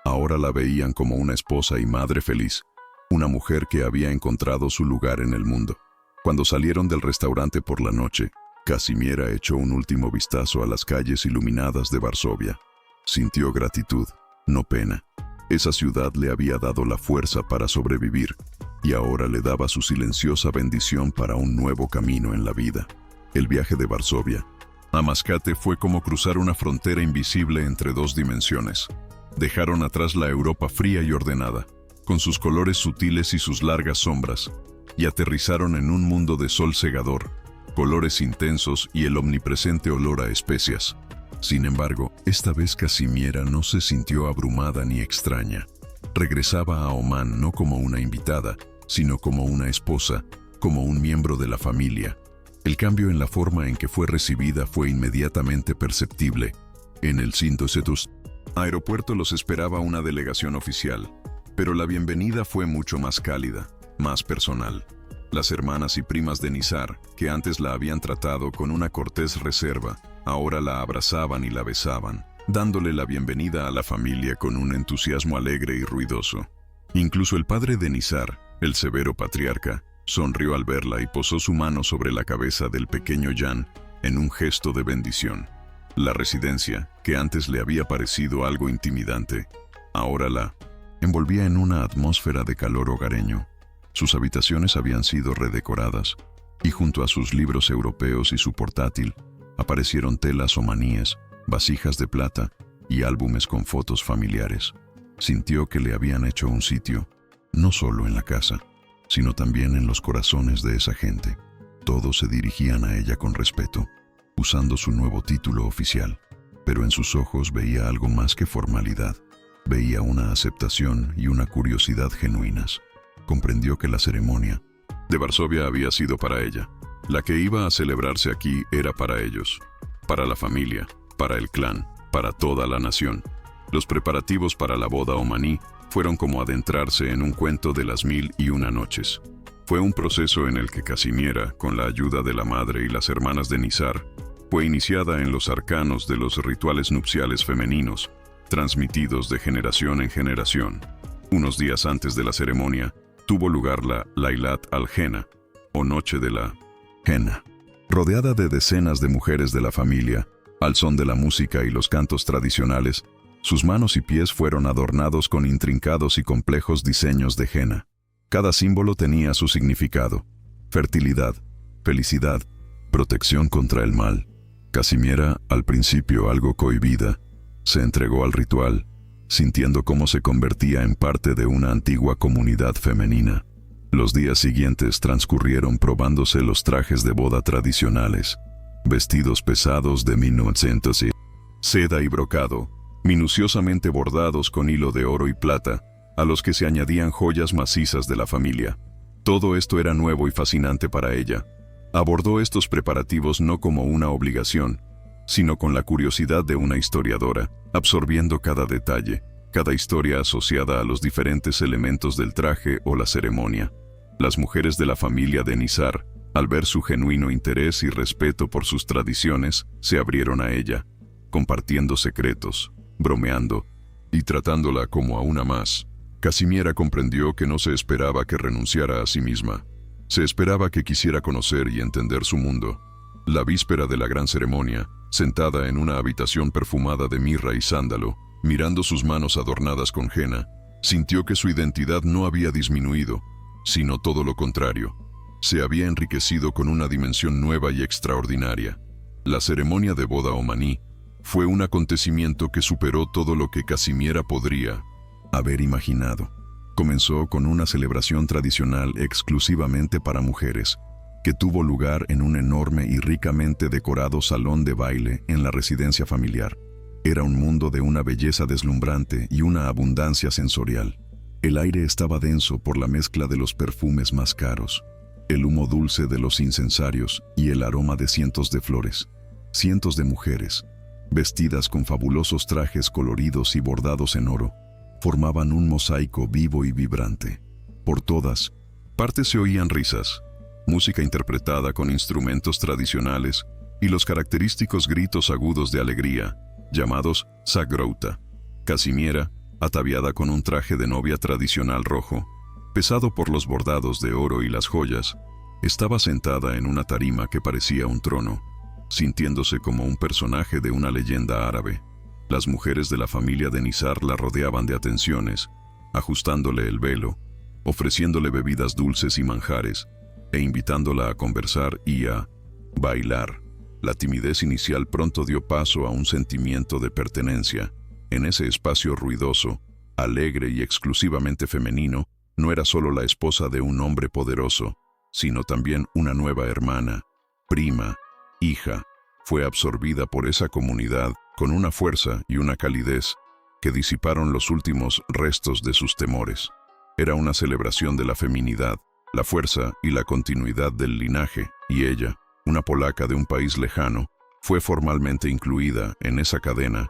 ahora la veían como una esposa y madre feliz, una mujer que había encontrado su lugar en el mundo. Cuando salieron del restaurante por la noche, Casimiera echó un último vistazo a las calles iluminadas de Varsovia. Sintió gratitud, no pena. Esa ciudad le había dado la fuerza para sobrevivir, y ahora le daba su silenciosa bendición para un nuevo camino en la vida. El viaje de Varsovia a Mascate fue como cruzar una frontera invisible entre dos dimensiones. Dejaron atrás la Europa fría y ordenada, con sus colores sutiles y sus largas sombras, y aterrizaron en un mundo de sol cegador, colores intensos y el omnipresente olor a especias. Sin embargo, esta vez Casimiera no se sintió abrumada ni extraña. Regresaba a Omán no como una invitada, sino como una esposa, como un miembro de la familia. El cambio en la forma en que fue recibida fue inmediatamente perceptible. En el Sint-Osytus aeropuerto los esperaba una delegación oficial, pero la bienvenida fue mucho más cálida, más personal. Las hermanas y primas de Nizar, que antes la habían tratado con una cortés reserva, ahora la abrazaban y la besaban, dándole la bienvenida a la familia con un entusiasmo alegre y ruidoso. Incluso el padre de Nizar, el severo patriarca, sonrió al verla y posó su mano sobre la cabeza del pequeño Jan en un gesto de bendición. La residencia, que antes le había parecido algo intimidante, ahora la envolvía en una atmósfera de calor hogareño. Sus habitaciones habían sido redecoradas, y junto a sus libros europeos y su portátil, aparecieron telas omaníes, vasijas de plata y álbumes con fotos familiares. Sintió que le habían hecho un sitio, no solo en la casa, sino también en los corazones de esa gente. Todos se dirigían a ella con respeto, usando su nuevo título oficial, pero en sus ojos veía algo más que formalidad. Veía una aceptación y una curiosidad genuinas. Comprendió que la ceremonia de Varsovia había sido para ella. La que iba a celebrarse aquí era para ellos, para la familia, para el clan, para toda la nación. Los preparativos para la boda omaní fueron como adentrarse en un cuento de las 1001 noches. Fue un proceso en el que Casimiera, con la ayuda de la madre y las hermanas de Nizar, fue iniciada en los arcanos de los rituales nupciales femeninos, transmitidos de generación en generación. Unos días antes de la ceremonia, tuvo lugar la Lailat al-Henna, o Noche de la Henna. Rodeada de decenas de mujeres de la familia, al son de la música y los cantos tradicionales, sus manos y pies fueron adornados con intrincados y complejos diseños de henna. Cada símbolo tenía su significado: fertilidad, felicidad, protección contra el mal. Casimiera, al principio algo cohibida, se entregó al ritual, sintiendo cómo se convertía en parte de una antigua comunidad femenina. Los días siguientes transcurrieron probándose los trajes de boda tradicionales, vestidos pesados de 1900 y seda y brocado, minuciosamente bordados con hilo de oro y plata, a los que se añadían joyas macizas de la familia. Todo esto era nuevo y fascinante para ella. Abordó estos preparativos no como una obligación, sino con la curiosidad de una historiadora, absorbiendo cada detalle, cada historia asociada a los diferentes elementos del traje o la ceremonia. Las mujeres de la familia de Nizar, al ver su genuino interés y respeto por sus tradiciones, se abrieron a ella, compartiendo secretos, bromeando y tratándola como a una más. Casimiera comprendió que no se esperaba que renunciara a sí misma. Se esperaba que quisiera conocer y entender su mundo. La víspera de la gran ceremonia, sentada en una habitación perfumada de mirra y sándalo, mirando sus manos adornadas con henna, sintió que su identidad no había disminuido, sino todo lo contrario. Se había enriquecido con una dimensión nueva y extraordinaria. La ceremonia de boda omaní fue un acontecimiento que superó todo lo que Casimiera podría haber imaginado. Comenzó con una celebración tradicional exclusivamente para mujeres, que tuvo lugar en un enorme y ricamente decorado salón de baile en la residencia familiar. Era un mundo de una belleza deslumbrante y una abundancia sensorial. El aire estaba denso por la mezcla de los perfumes más caros, el humo dulce de los incensarios y el aroma de cientos de flores. Cientos de mujeres, vestidas con fabulosos trajes coloridos y bordados en oro, formaban un mosaico vivo y vibrante. Por todas partes se oían risas, música interpretada con instrumentos tradicionales y los característicos gritos agudos de alegría, llamados Sagrouta. Casimiera, ataviada con un traje de novia tradicional rojo, pesado por los bordados de oro y las joyas, estaba sentada en una tarima que parecía un trono, sintiéndose como un personaje de una leyenda árabe. Las mujeres de la familia de Nizar la rodeaban de atenciones, ajustándole el velo, ofreciéndole bebidas dulces y manjares, e invitándola a conversar y a bailar. La timidez inicial pronto dio paso a un sentimiento de pertenencia. En ese espacio ruidoso, alegre y exclusivamente femenino, no era solo la esposa de un hombre poderoso, sino también una nueva hermana, prima, hija. Fue absorbida por esa comunidad con una fuerza y una calidez que disiparon los últimos restos de sus temores. Era una celebración de la feminidad, la fuerza y la continuidad del linaje, y ella, una polaca de un país lejano, fue formalmente incluida en esa cadena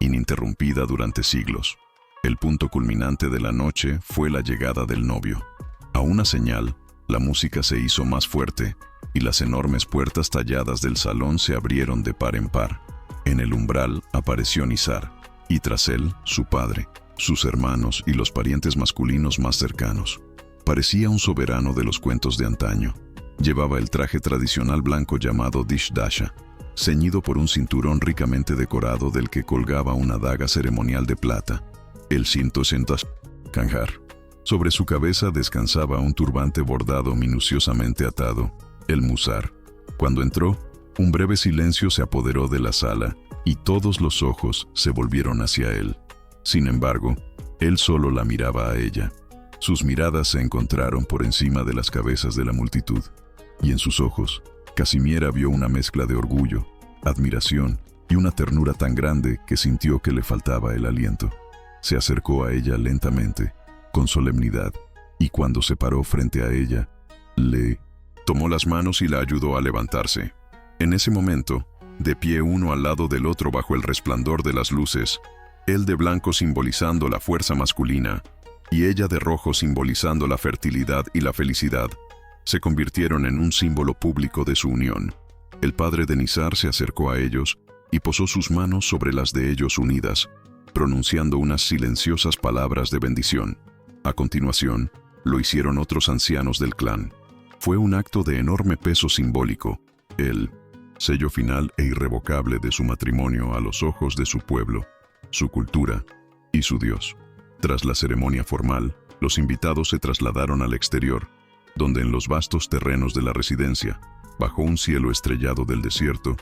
ininterrumpida durante siglos. El punto culminante de la noche fue la llegada del novio. A una señal, la música se hizo más fuerte y las enormes puertas talladas del salón se abrieron de par en par. En el umbral apareció Nizar, y tras él, su padre, sus hermanos y los parientes masculinos más cercanos. Parecía un soberano de los cuentos de antaño. Llevaba el traje tradicional blanco llamado Dishdasha, ceñido por un cinturón ricamente decorado del que colgaba una daga ceremonial de plata. El cinto sentas Kanjar. Sobre su cabeza descansaba un turbante bordado minuciosamente atado, el musar. Cuando entró, un breve silencio se apoderó de la sala y todos los ojos se volvieron hacia él. Sin embargo, él solo la miraba a ella. Sus miradas se encontraron por encima de las cabezas de la multitud, y en sus ojos, Casimiera vio una mezcla de orgullo, admiración y una ternura tan grande que sintió que le faltaba el aliento. Se acercó a ella lentamente, con solemnidad, y cuando se paró frente a ella, le tomó las manos y la ayudó a levantarse. En ese momento, de pie uno al lado del otro bajo el resplandor de las luces, él de blanco simbolizando la fuerza masculina, y ella de rojo simbolizando la fertilidad y la felicidad, se convirtieron en un símbolo público de su unión. El padre de Nizar se acercó a ellos y posó sus manos sobre las de ellos unidas, pronunciando unas silenciosas palabras de bendición. A continuación, lo hicieron otros ancianos del clan. Fue un acto de enorme peso simbólico, el sello final e irrevocable de su matrimonio a los ojos de su pueblo, su cultura y su Dios. Tras la ceremonia formal, los invitados se trasladaron al exterior, donde en los vastos terrenos de la residencia, bajo un cielo estrellado del desierto,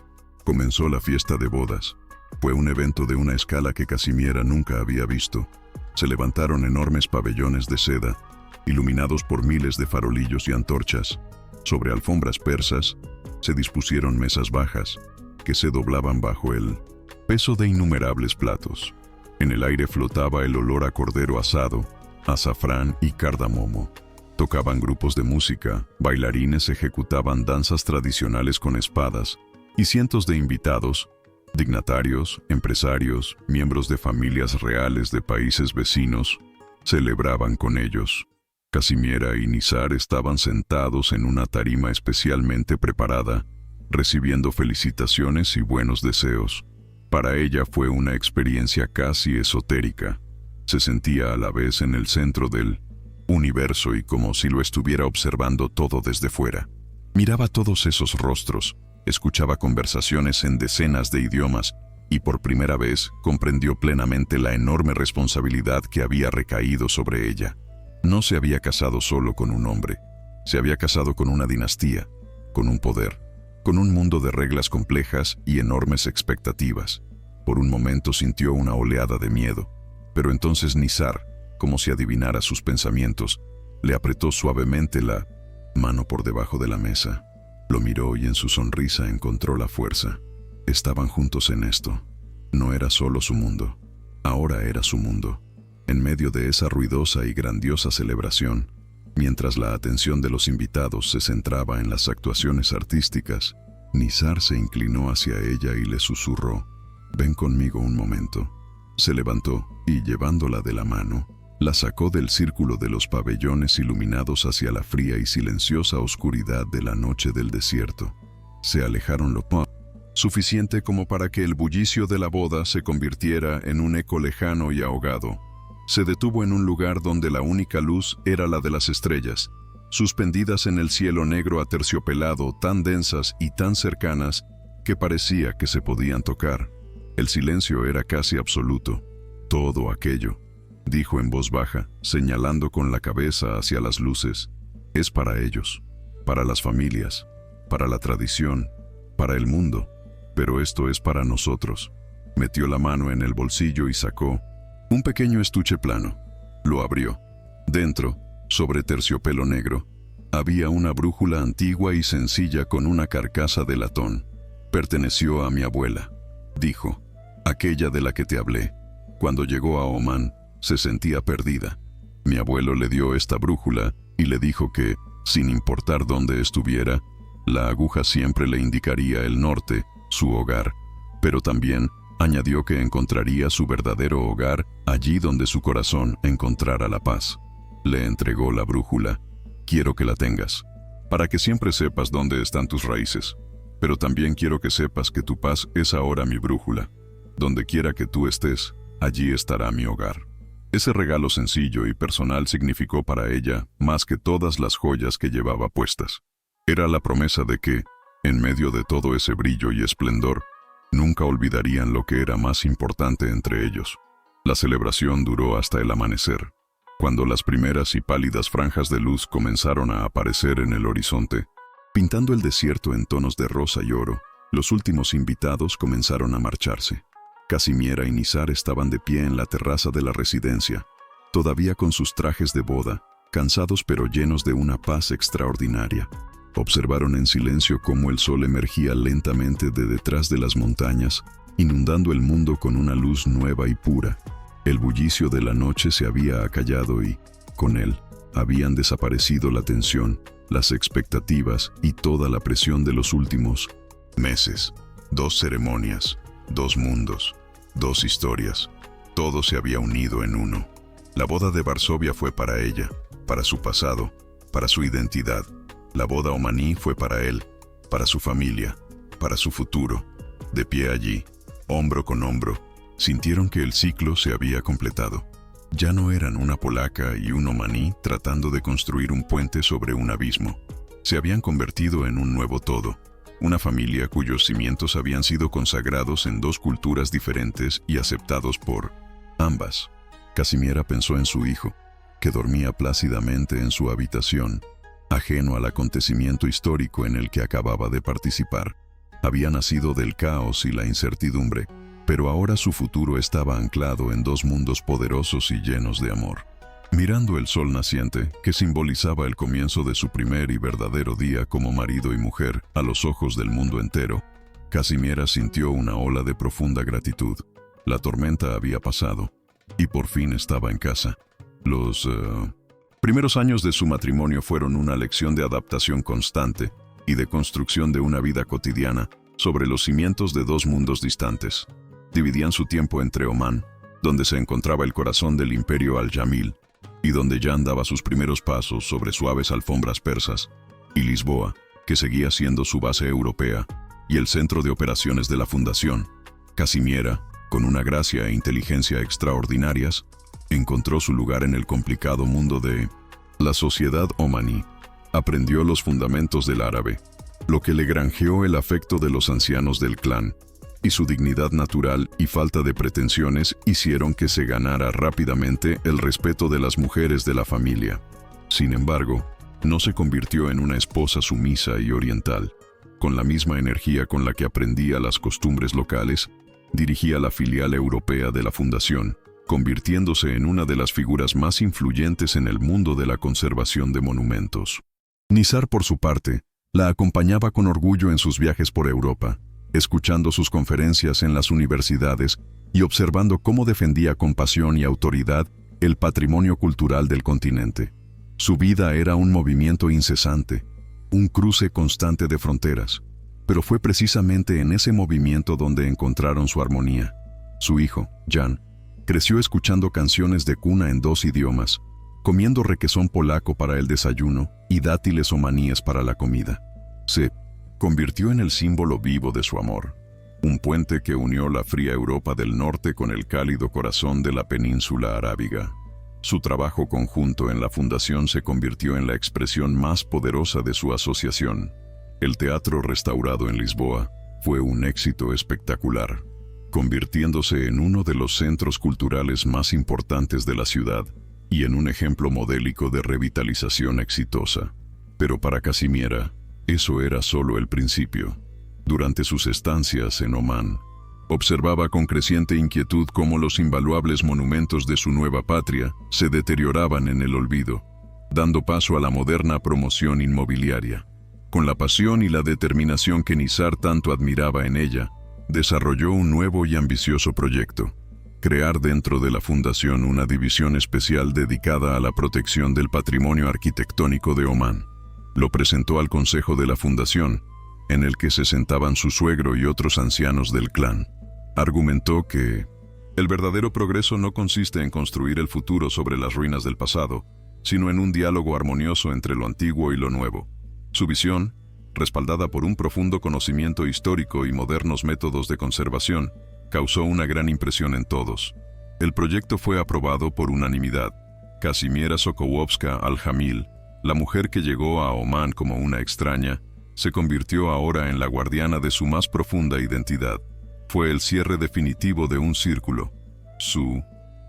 comenzó la fiesta de bodas. Fue un evento de una escala que Casimiera nunca había visto. Se levantaron enormes pabellones de seda, iluminados por miles de farolillos y antorchas. Sobre alfombras persas, se dispusieron mesas bajas, que se doblaban bajo el peso de innumerables platos. En el aire flotaba el olor a cordero asado, azafrán y cardamomo. Tocaban grupos de música, bailarines ejecutaban danzas tradicionales con espadas, y cientos de invitados, dignatarios, empresarios, miembros de familias reales de países vecinos, celebraban con ellos. Casimiera y Nizar estaban sentados en una tarima especialmente preparada, recibiendo felicitaciones y buenos deseos. Para ella fue una experiencia casi esotérica. Se sentía a la vez en el centro del universo y como si lo estuviera observando todo desde fuera. Miraba todos esos rostros, escuchaba conversaciones en decenas de idiomas y por primera vez comprendió plenamente la enorme responsabilidad que había recaído sobre ella. No se había casado solo con un hombre, se había casado con una dinastía, con un poder, con un mundo de reglas complejas y enormes expectativas. Por un momento sintió una oleada de miedo, pero entonces Nizar, como si adivinara sus pensamientos, le apretó suavemente la mano por debajo de la mesa. Lo miró y en su sonrisa encontró la fuerza. Estaban juntos en esto. No era solo su mundo, ahora era su mundo. En medio de esa ruidosa y grandiosa celebración, mientras la atención de los invitados se centraba en las actuaciones artísticas, Nizar se inclinó hacia ella y le susurró: «Ven conmigo un momento». Se levantó y, llevándola de la mano, la sacó del círculo de los pabellones iluminados hacia la fría y silenciosa oscuridad de la noche del desierto. Se alejaron lo suficiente como para que el bullicio de la boda se convirtiera en un eco lejano y ahogado. Se detuvo en un lugar donde la única luz era la de las estrellas, suspendidas en el cielo negro aterciopelado, tan densas y tan cercanas que parecía que se podían tocar. El silencio era casi absoluto. «Todo aquello», dijo en voz baja, señalando con la cabeza hacia las luces, «es para ellos, para las familias, para la tradición, para el mundo, pero esto es para nosotros». Metió la mano en el bolsillo y sacó un pequeño estuche plano. Lo abrió. Dentro, sobre terciopelo negro, había una brújula antigua y sencilla con una carcasa de latón. «Perteneció a mi abuela», dijo, «aquella de la que te hablé. Cuando llegó a Omán, se sentía perdida. Mi abuelo le dio esta brújula y le dijo que, sin importar dónde estuviera, la aguja siempre le indicaría el norte, su hogar, pero también añadió que encontraría su verdadero hogar allí donde su corazón encontrara la paz. Le entregó la brújula. «Quiero que la tengas, para que siempre sepas dónde están tus raíces, pero también quiero que sepas que tu paz es ahora mi brújula. Donde quiera que tú estés, allí estará mi hogar». Ese regalo sencillo y personal significó para ella más que todas las joyas que llevaba puestas. Era la promesa de que, en medio de todo ese brillo y esplendor, nunca olvidarían lo que era más importante entre ellos. La celebración duró hasta el amanecer. Cuando las primeras y pálidas franjas de luz comenzaron a aparecer en el horizonte, pintando el desierto en tonos de rosa y oro, los últimos invitados comenzaron a marcharse. Casimiera y Nizar estaban de pie en la terraza de la residencia, todavía con sus trajes de boda, cansados pero llenos de una paz extraordinaria. Observaron en silencio cómo el sol emergía lentamente de detrás de las montañas, inundando el mundo con una luz nueva y pura. El bullicio de la noche se había acallado y, con él, habían desaparecido la tensión, las expectativas y toda la presión de los últimos meses. 2 ceremonias, 2 mundos, 2 historias. Todo se había unido en uno. La boda de Varsovia fue para ella, para su pasado, para su identidad. La boda omaní fue para él, para su familia, para su futuro. De pie allí, hombro con hombro, Sintieron que el ciclo se había completado. Ya no eran una polaca y un omaní tratando de construir un puente sobre un abismo. Se habían convertido en un nuevo todo, una familia cuyos cimientos habían sido consagrados en dos culturas diferentes y aceptados por ambas. Casimiera pensó en su hijo, que dormía plácidamente en su habitación, ajeno al acontecimiento histórico en el que acababa de participar. Había nacido del caos y la incertidumbre, pero ahora su futuro estaba anclado en dos mundos poderosos y llenos de amor. Mirando el sol naciente, que simbolizaba el comienzo de su primer y verdadero día como marido y mujer a los ojos del mundo entero, Casimiera sintió una ola de profunda gratitud. La tormenta había pasado, y por fin estaba en casa. Los primeros años de su matrimonio fueron una lección de adaptación constante y de construcción de una vida cotidiana sobre los cimientos de dos mundos distantes. Dividían su tiempo entre Omán, donde se encontraba el corazón del imperio al-Yamil, y donde Jan daba sus primeros pasos sobre suaves alfombras persas, y Lisboa, que seguía siendo su base europea y el centro de operaciones de la fundación. Casimiera, con una gracia e inteligencia extraordinarias, encontró su lugar en el complicado mundo de la sociedad omaní. Aprendió los fundamentos del árabe, lo que le granjeó el afecto de los ancianos del clan, y su dignidad natural y falta de pretensiones hicieron que se ganara rápidamente el respeto de las mujeres de la familia. Sin embargo, no se convirtió en una esposa sumisa y oriental. Con la misma energía con la que aprendía las costumbres locales, dirigía la filial europea de la fundación, convirtiéndose en una de las figuras más influyentes en el mundo de la conservación de monumentos. Nizar, por su parte, la acompañaba con orgullo en sus viajes por Europa, escuchando sus conferencias en las universidades y observando cómo defendía con pasión y autoridad el patrimonio cultural del continente. Su vida era un movimiento incesante, un cruce constante de fronteras, pero fue precisamente en ese movimiento donde encontraron su armonía. Su hijo, Jan, creció escuchando canciones de cuna en dos idiomas, comiendo requesón polaco para el desayuno y dátiles omaníes para la comida. Se convirtió en el símbolo vivo de su amor, un puente que unió la fría Europa del norte con el cálido corazón de la península arábiga. Su trabajo conjunto en la fundación se convirtió en la expresión más poderosa de su asociación. El teatro restaurado en Lisboa fue un éxito espectacular, convirtiéndose en uno de los centros culturales más importantes de la ciudad y en un ejemplo modélico de revitalización exitosa. Pero para Casimiera, eso era solo el principio. Durante sus estancias en Omán, observaba con creciente inquietud cómo los invaluables monumentos de su nueva patria se deterioraban en el olvido, dando paso a la moderna promoción inmobiliaria. Con la pasión y la determinación que Nizar tanto admiraba en ella, desarrolló un nuevo y ambicioso proyecto: crear dentro de la fundación una división especial dedicada a la protección del patrimonio arquitectónico de Omán. Lo presentó al consejo de la fundación, en el que se sentaban su suegro y otros ancianos del clan. Argumentó que el verdadero progreso no consiste en construir el futuro sobre las ruinas del pasado, sino en un diálogo armonioso entre lo antiguo y lo nuevo. Su visión, respaldada por un profundo conocimiento histórico y modernos métodos de conservación, causó una gran impresión en todos. El proyecto fue aprobado por unanimidad. Casimiera Sokołowska al-Jamil, la mujer que llegó a Omán como una extraña, se convirtió ahora en la guardiana de su más profunda identidad. Fue el cierre definitivo de un círculo. Su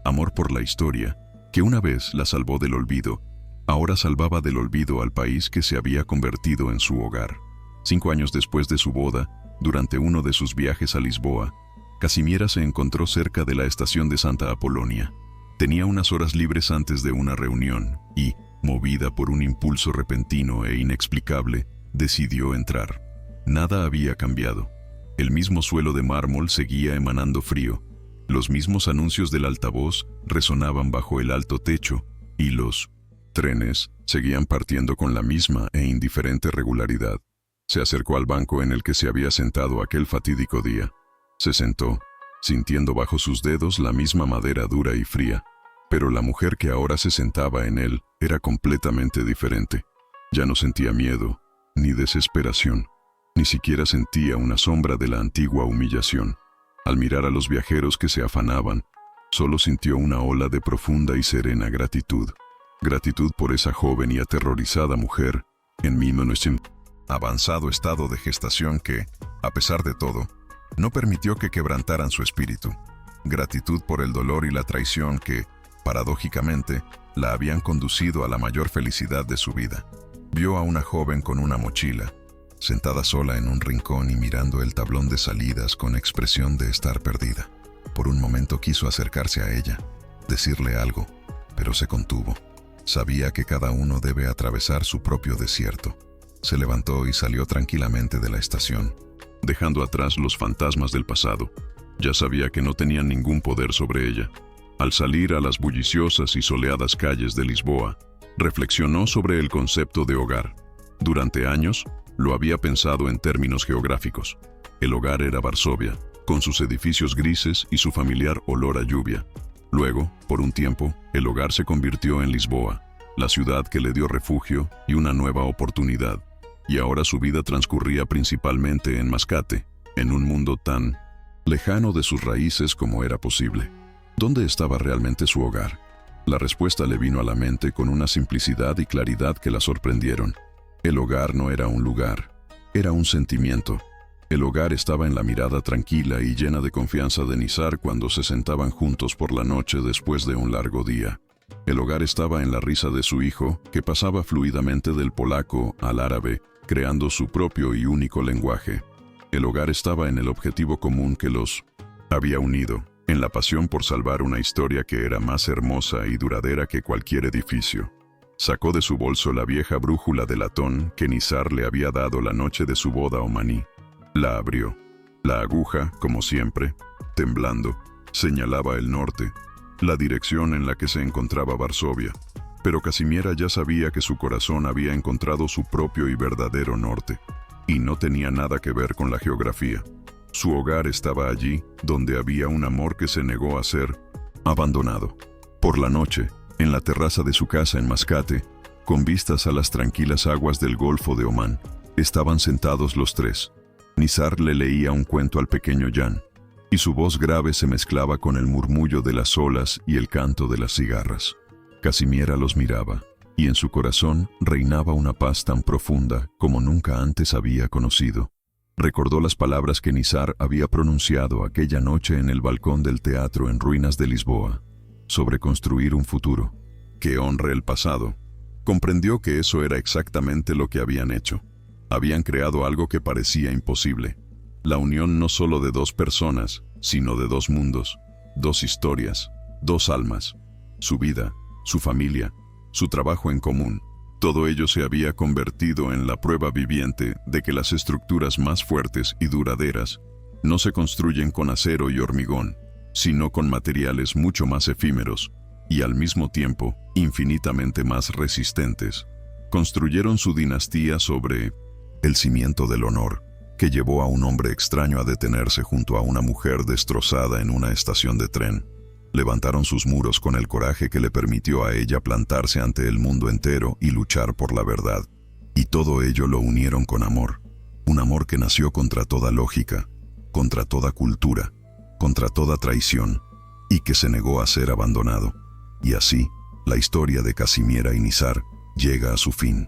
amor por la historia, que una vez la salvó del olvido, ahora salvaba del olvido al país que se había convertido en su hogar. 5 años después de su boda, durante uno de sus viajes a Lisboa, Casimiera se encontró cerca de la estación de Santa Apolonia. Tenía unas horas libres antes de una reunión y, movida por un impulso repentino e inexplicable, decidió entrar. Nada había cambiado. El mismo suelo de mármol seguía emanando frío. Los mismos anuncios del altavoz resonaban bajo el alto techo, y los trenes seguían partiendo con la misma e indiferente regularidad. Se acercó al banco en el que se había sentado aquel fatídico día. Se sentó, sintiendo bajo sus dedos la misma madera dura y fría. Pero la mujer que ahora se sentaba en él era completamente diferente. Ya no sentía miedo, ni desesperación, ni siquiera sentía una sombra de la antigua humillación. Al mirar a los viajeros que se afanaban, solo sintió una ola de profunda y serena gratitud. Gratitud por esa joven y aterrorizada mujer en avanzado estado de gestación que, a pesar de todo, no permitió que quebrantaran su espíritu. Gratitud por el dolor y la traición que, paradójicamente, la habían conducido a la mayor felicidad de su vida. Vio a una joven con una mochila, sentada sola en un rincón y mirando el tablón de salidas con expresión de estar perdida. Por un momento quiso acercarse a ella, decirle algo, pero se contuvo. Sabía que cada uno debe atravesar su propio desierto. Se levantó y salió tranquilamente de la estación, dejando atrás los fantasmas del pasado. Ya sabía que no tenían ningún poder sobre ella. Al salir a las bulliciosas y soleadas calles de Lisboa, reflexionó sobre el concepto de hogar. Durante años, lo había pensado en términos geográficos. El hogar era Varsovia, con sus edificios grises y su familiar olor a lluvia. Luego, por un tiempo, el hogar se convirtió en Lisboa, la ciudad que le dio refugio y una nueva oportunidad. Y ahora su vida transcurría principalmente en Mascate, en un mundo tan lejano de sus raíces como era posible. ¿Dónde estaba realmente su hogar? La respuesta le vino a la mente con una simplicidad y claridad que la sorprendieron. El hogar no era un lugar, era un sentimiento. El hogar estaba en la mirada tranquila y llena de confianza de Nizar cuando se sentaban juntos por la noche después de un largo día. El hogar estaba en la risa de su hijo, que pasaba fluidamente del polaco al árabe, creando su propio y único lenguaje. El hogar estaba en el objetivo común que los había unido, en la pasión por salvar una historia que era más hermosa y duradera que cualquier edificio. Sacó de su bolso la vieja brújula de latón que Nizar le había dado la noche de su boda omaní. La abrió. La aguja, como siempre, temblando, señalaba el norte, la dirección en la que se encontraba Varsovia. Pero Casimiera ya sabía que su corazón había encontrado su propio y verdadero norte, y no tenía nada que ver con la geografía. Su hogar estaba allí, donde había un amor que se negó a ser abandonado. Por la noche, en la terraza de su casa en Mascate, con vistas a las tranquilas aguas del Golfo de Omán, estaban sentados los tres. Nizar le leía un cuento al pequeño Jan, y su voz grave se mezclaba con el murmullo de las olas y el canto de las cigarras. Casimiera los miraba, y en su corazón reinaba una paz tan profunda como nunca antes había conocido. Recordó las palabras que Nizar había pronunciado aquella noche en el balcón del teatro en ruinas de Lisboa, sobre construir un futuro que honre el pasado. Comprendió que eso era exactamente lo que habían hecho. Habían creado algo que parecía imposible. La unión no solo de dos personas, sino de dos mundos, dos historias, dos almas. Su vida, su familia, su trabajo en común. Todo ello se había convertido en la prueba viviente de que las estructuras más fuertes y duraderas no se construyen con acero y hormigón, sino con materiales mucho más efímeros y al mismo tiempo infinitamente más resistentes. Construyeron su dinastía sobre el cimiento del honor, que llevó a un hombre extraño a detenerse junto a una mujer destrozada en una estación de tren. Levantaron sus muros con el coraje que le permitió a ella plantarse ante el mundo entero y luchar por la verdad. Y todo ello lo unieron con amor. Un amor que nació contra toda lógica, contra toda cultura, contra toda traición, y que se negó a ser abandonado. Y así, la historia de Casimiera y Nizar llega a su fin.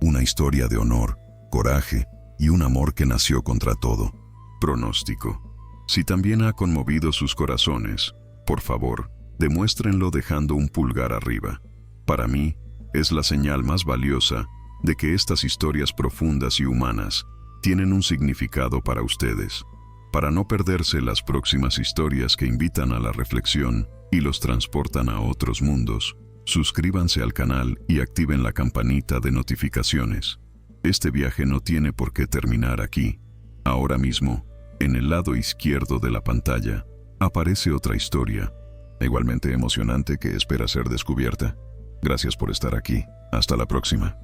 Una historia de honor, coraje y un amor que nació contra todo. Pronóstico. Si también ha conmovido sus corazones, por favor, demuéstrenlo dejando un pulgar arriba. Para mí, es la señal más valiosa de que estas historias profundas y humanas tienen un significado para ustedes. Para no perderse las próximas historias que invitan a la reflexión y los transportan a otros mundos, suscríbanse al canal y activen la campanita de notificaciones. Este viaje no tiene por qué terminar aquí. Ahora mismo, en el lado izquierdo de la pantalla, aparece otra historia, igualmente emocionante que espera ser descubierta. Gracias por estar aquí. Hasta la próxima.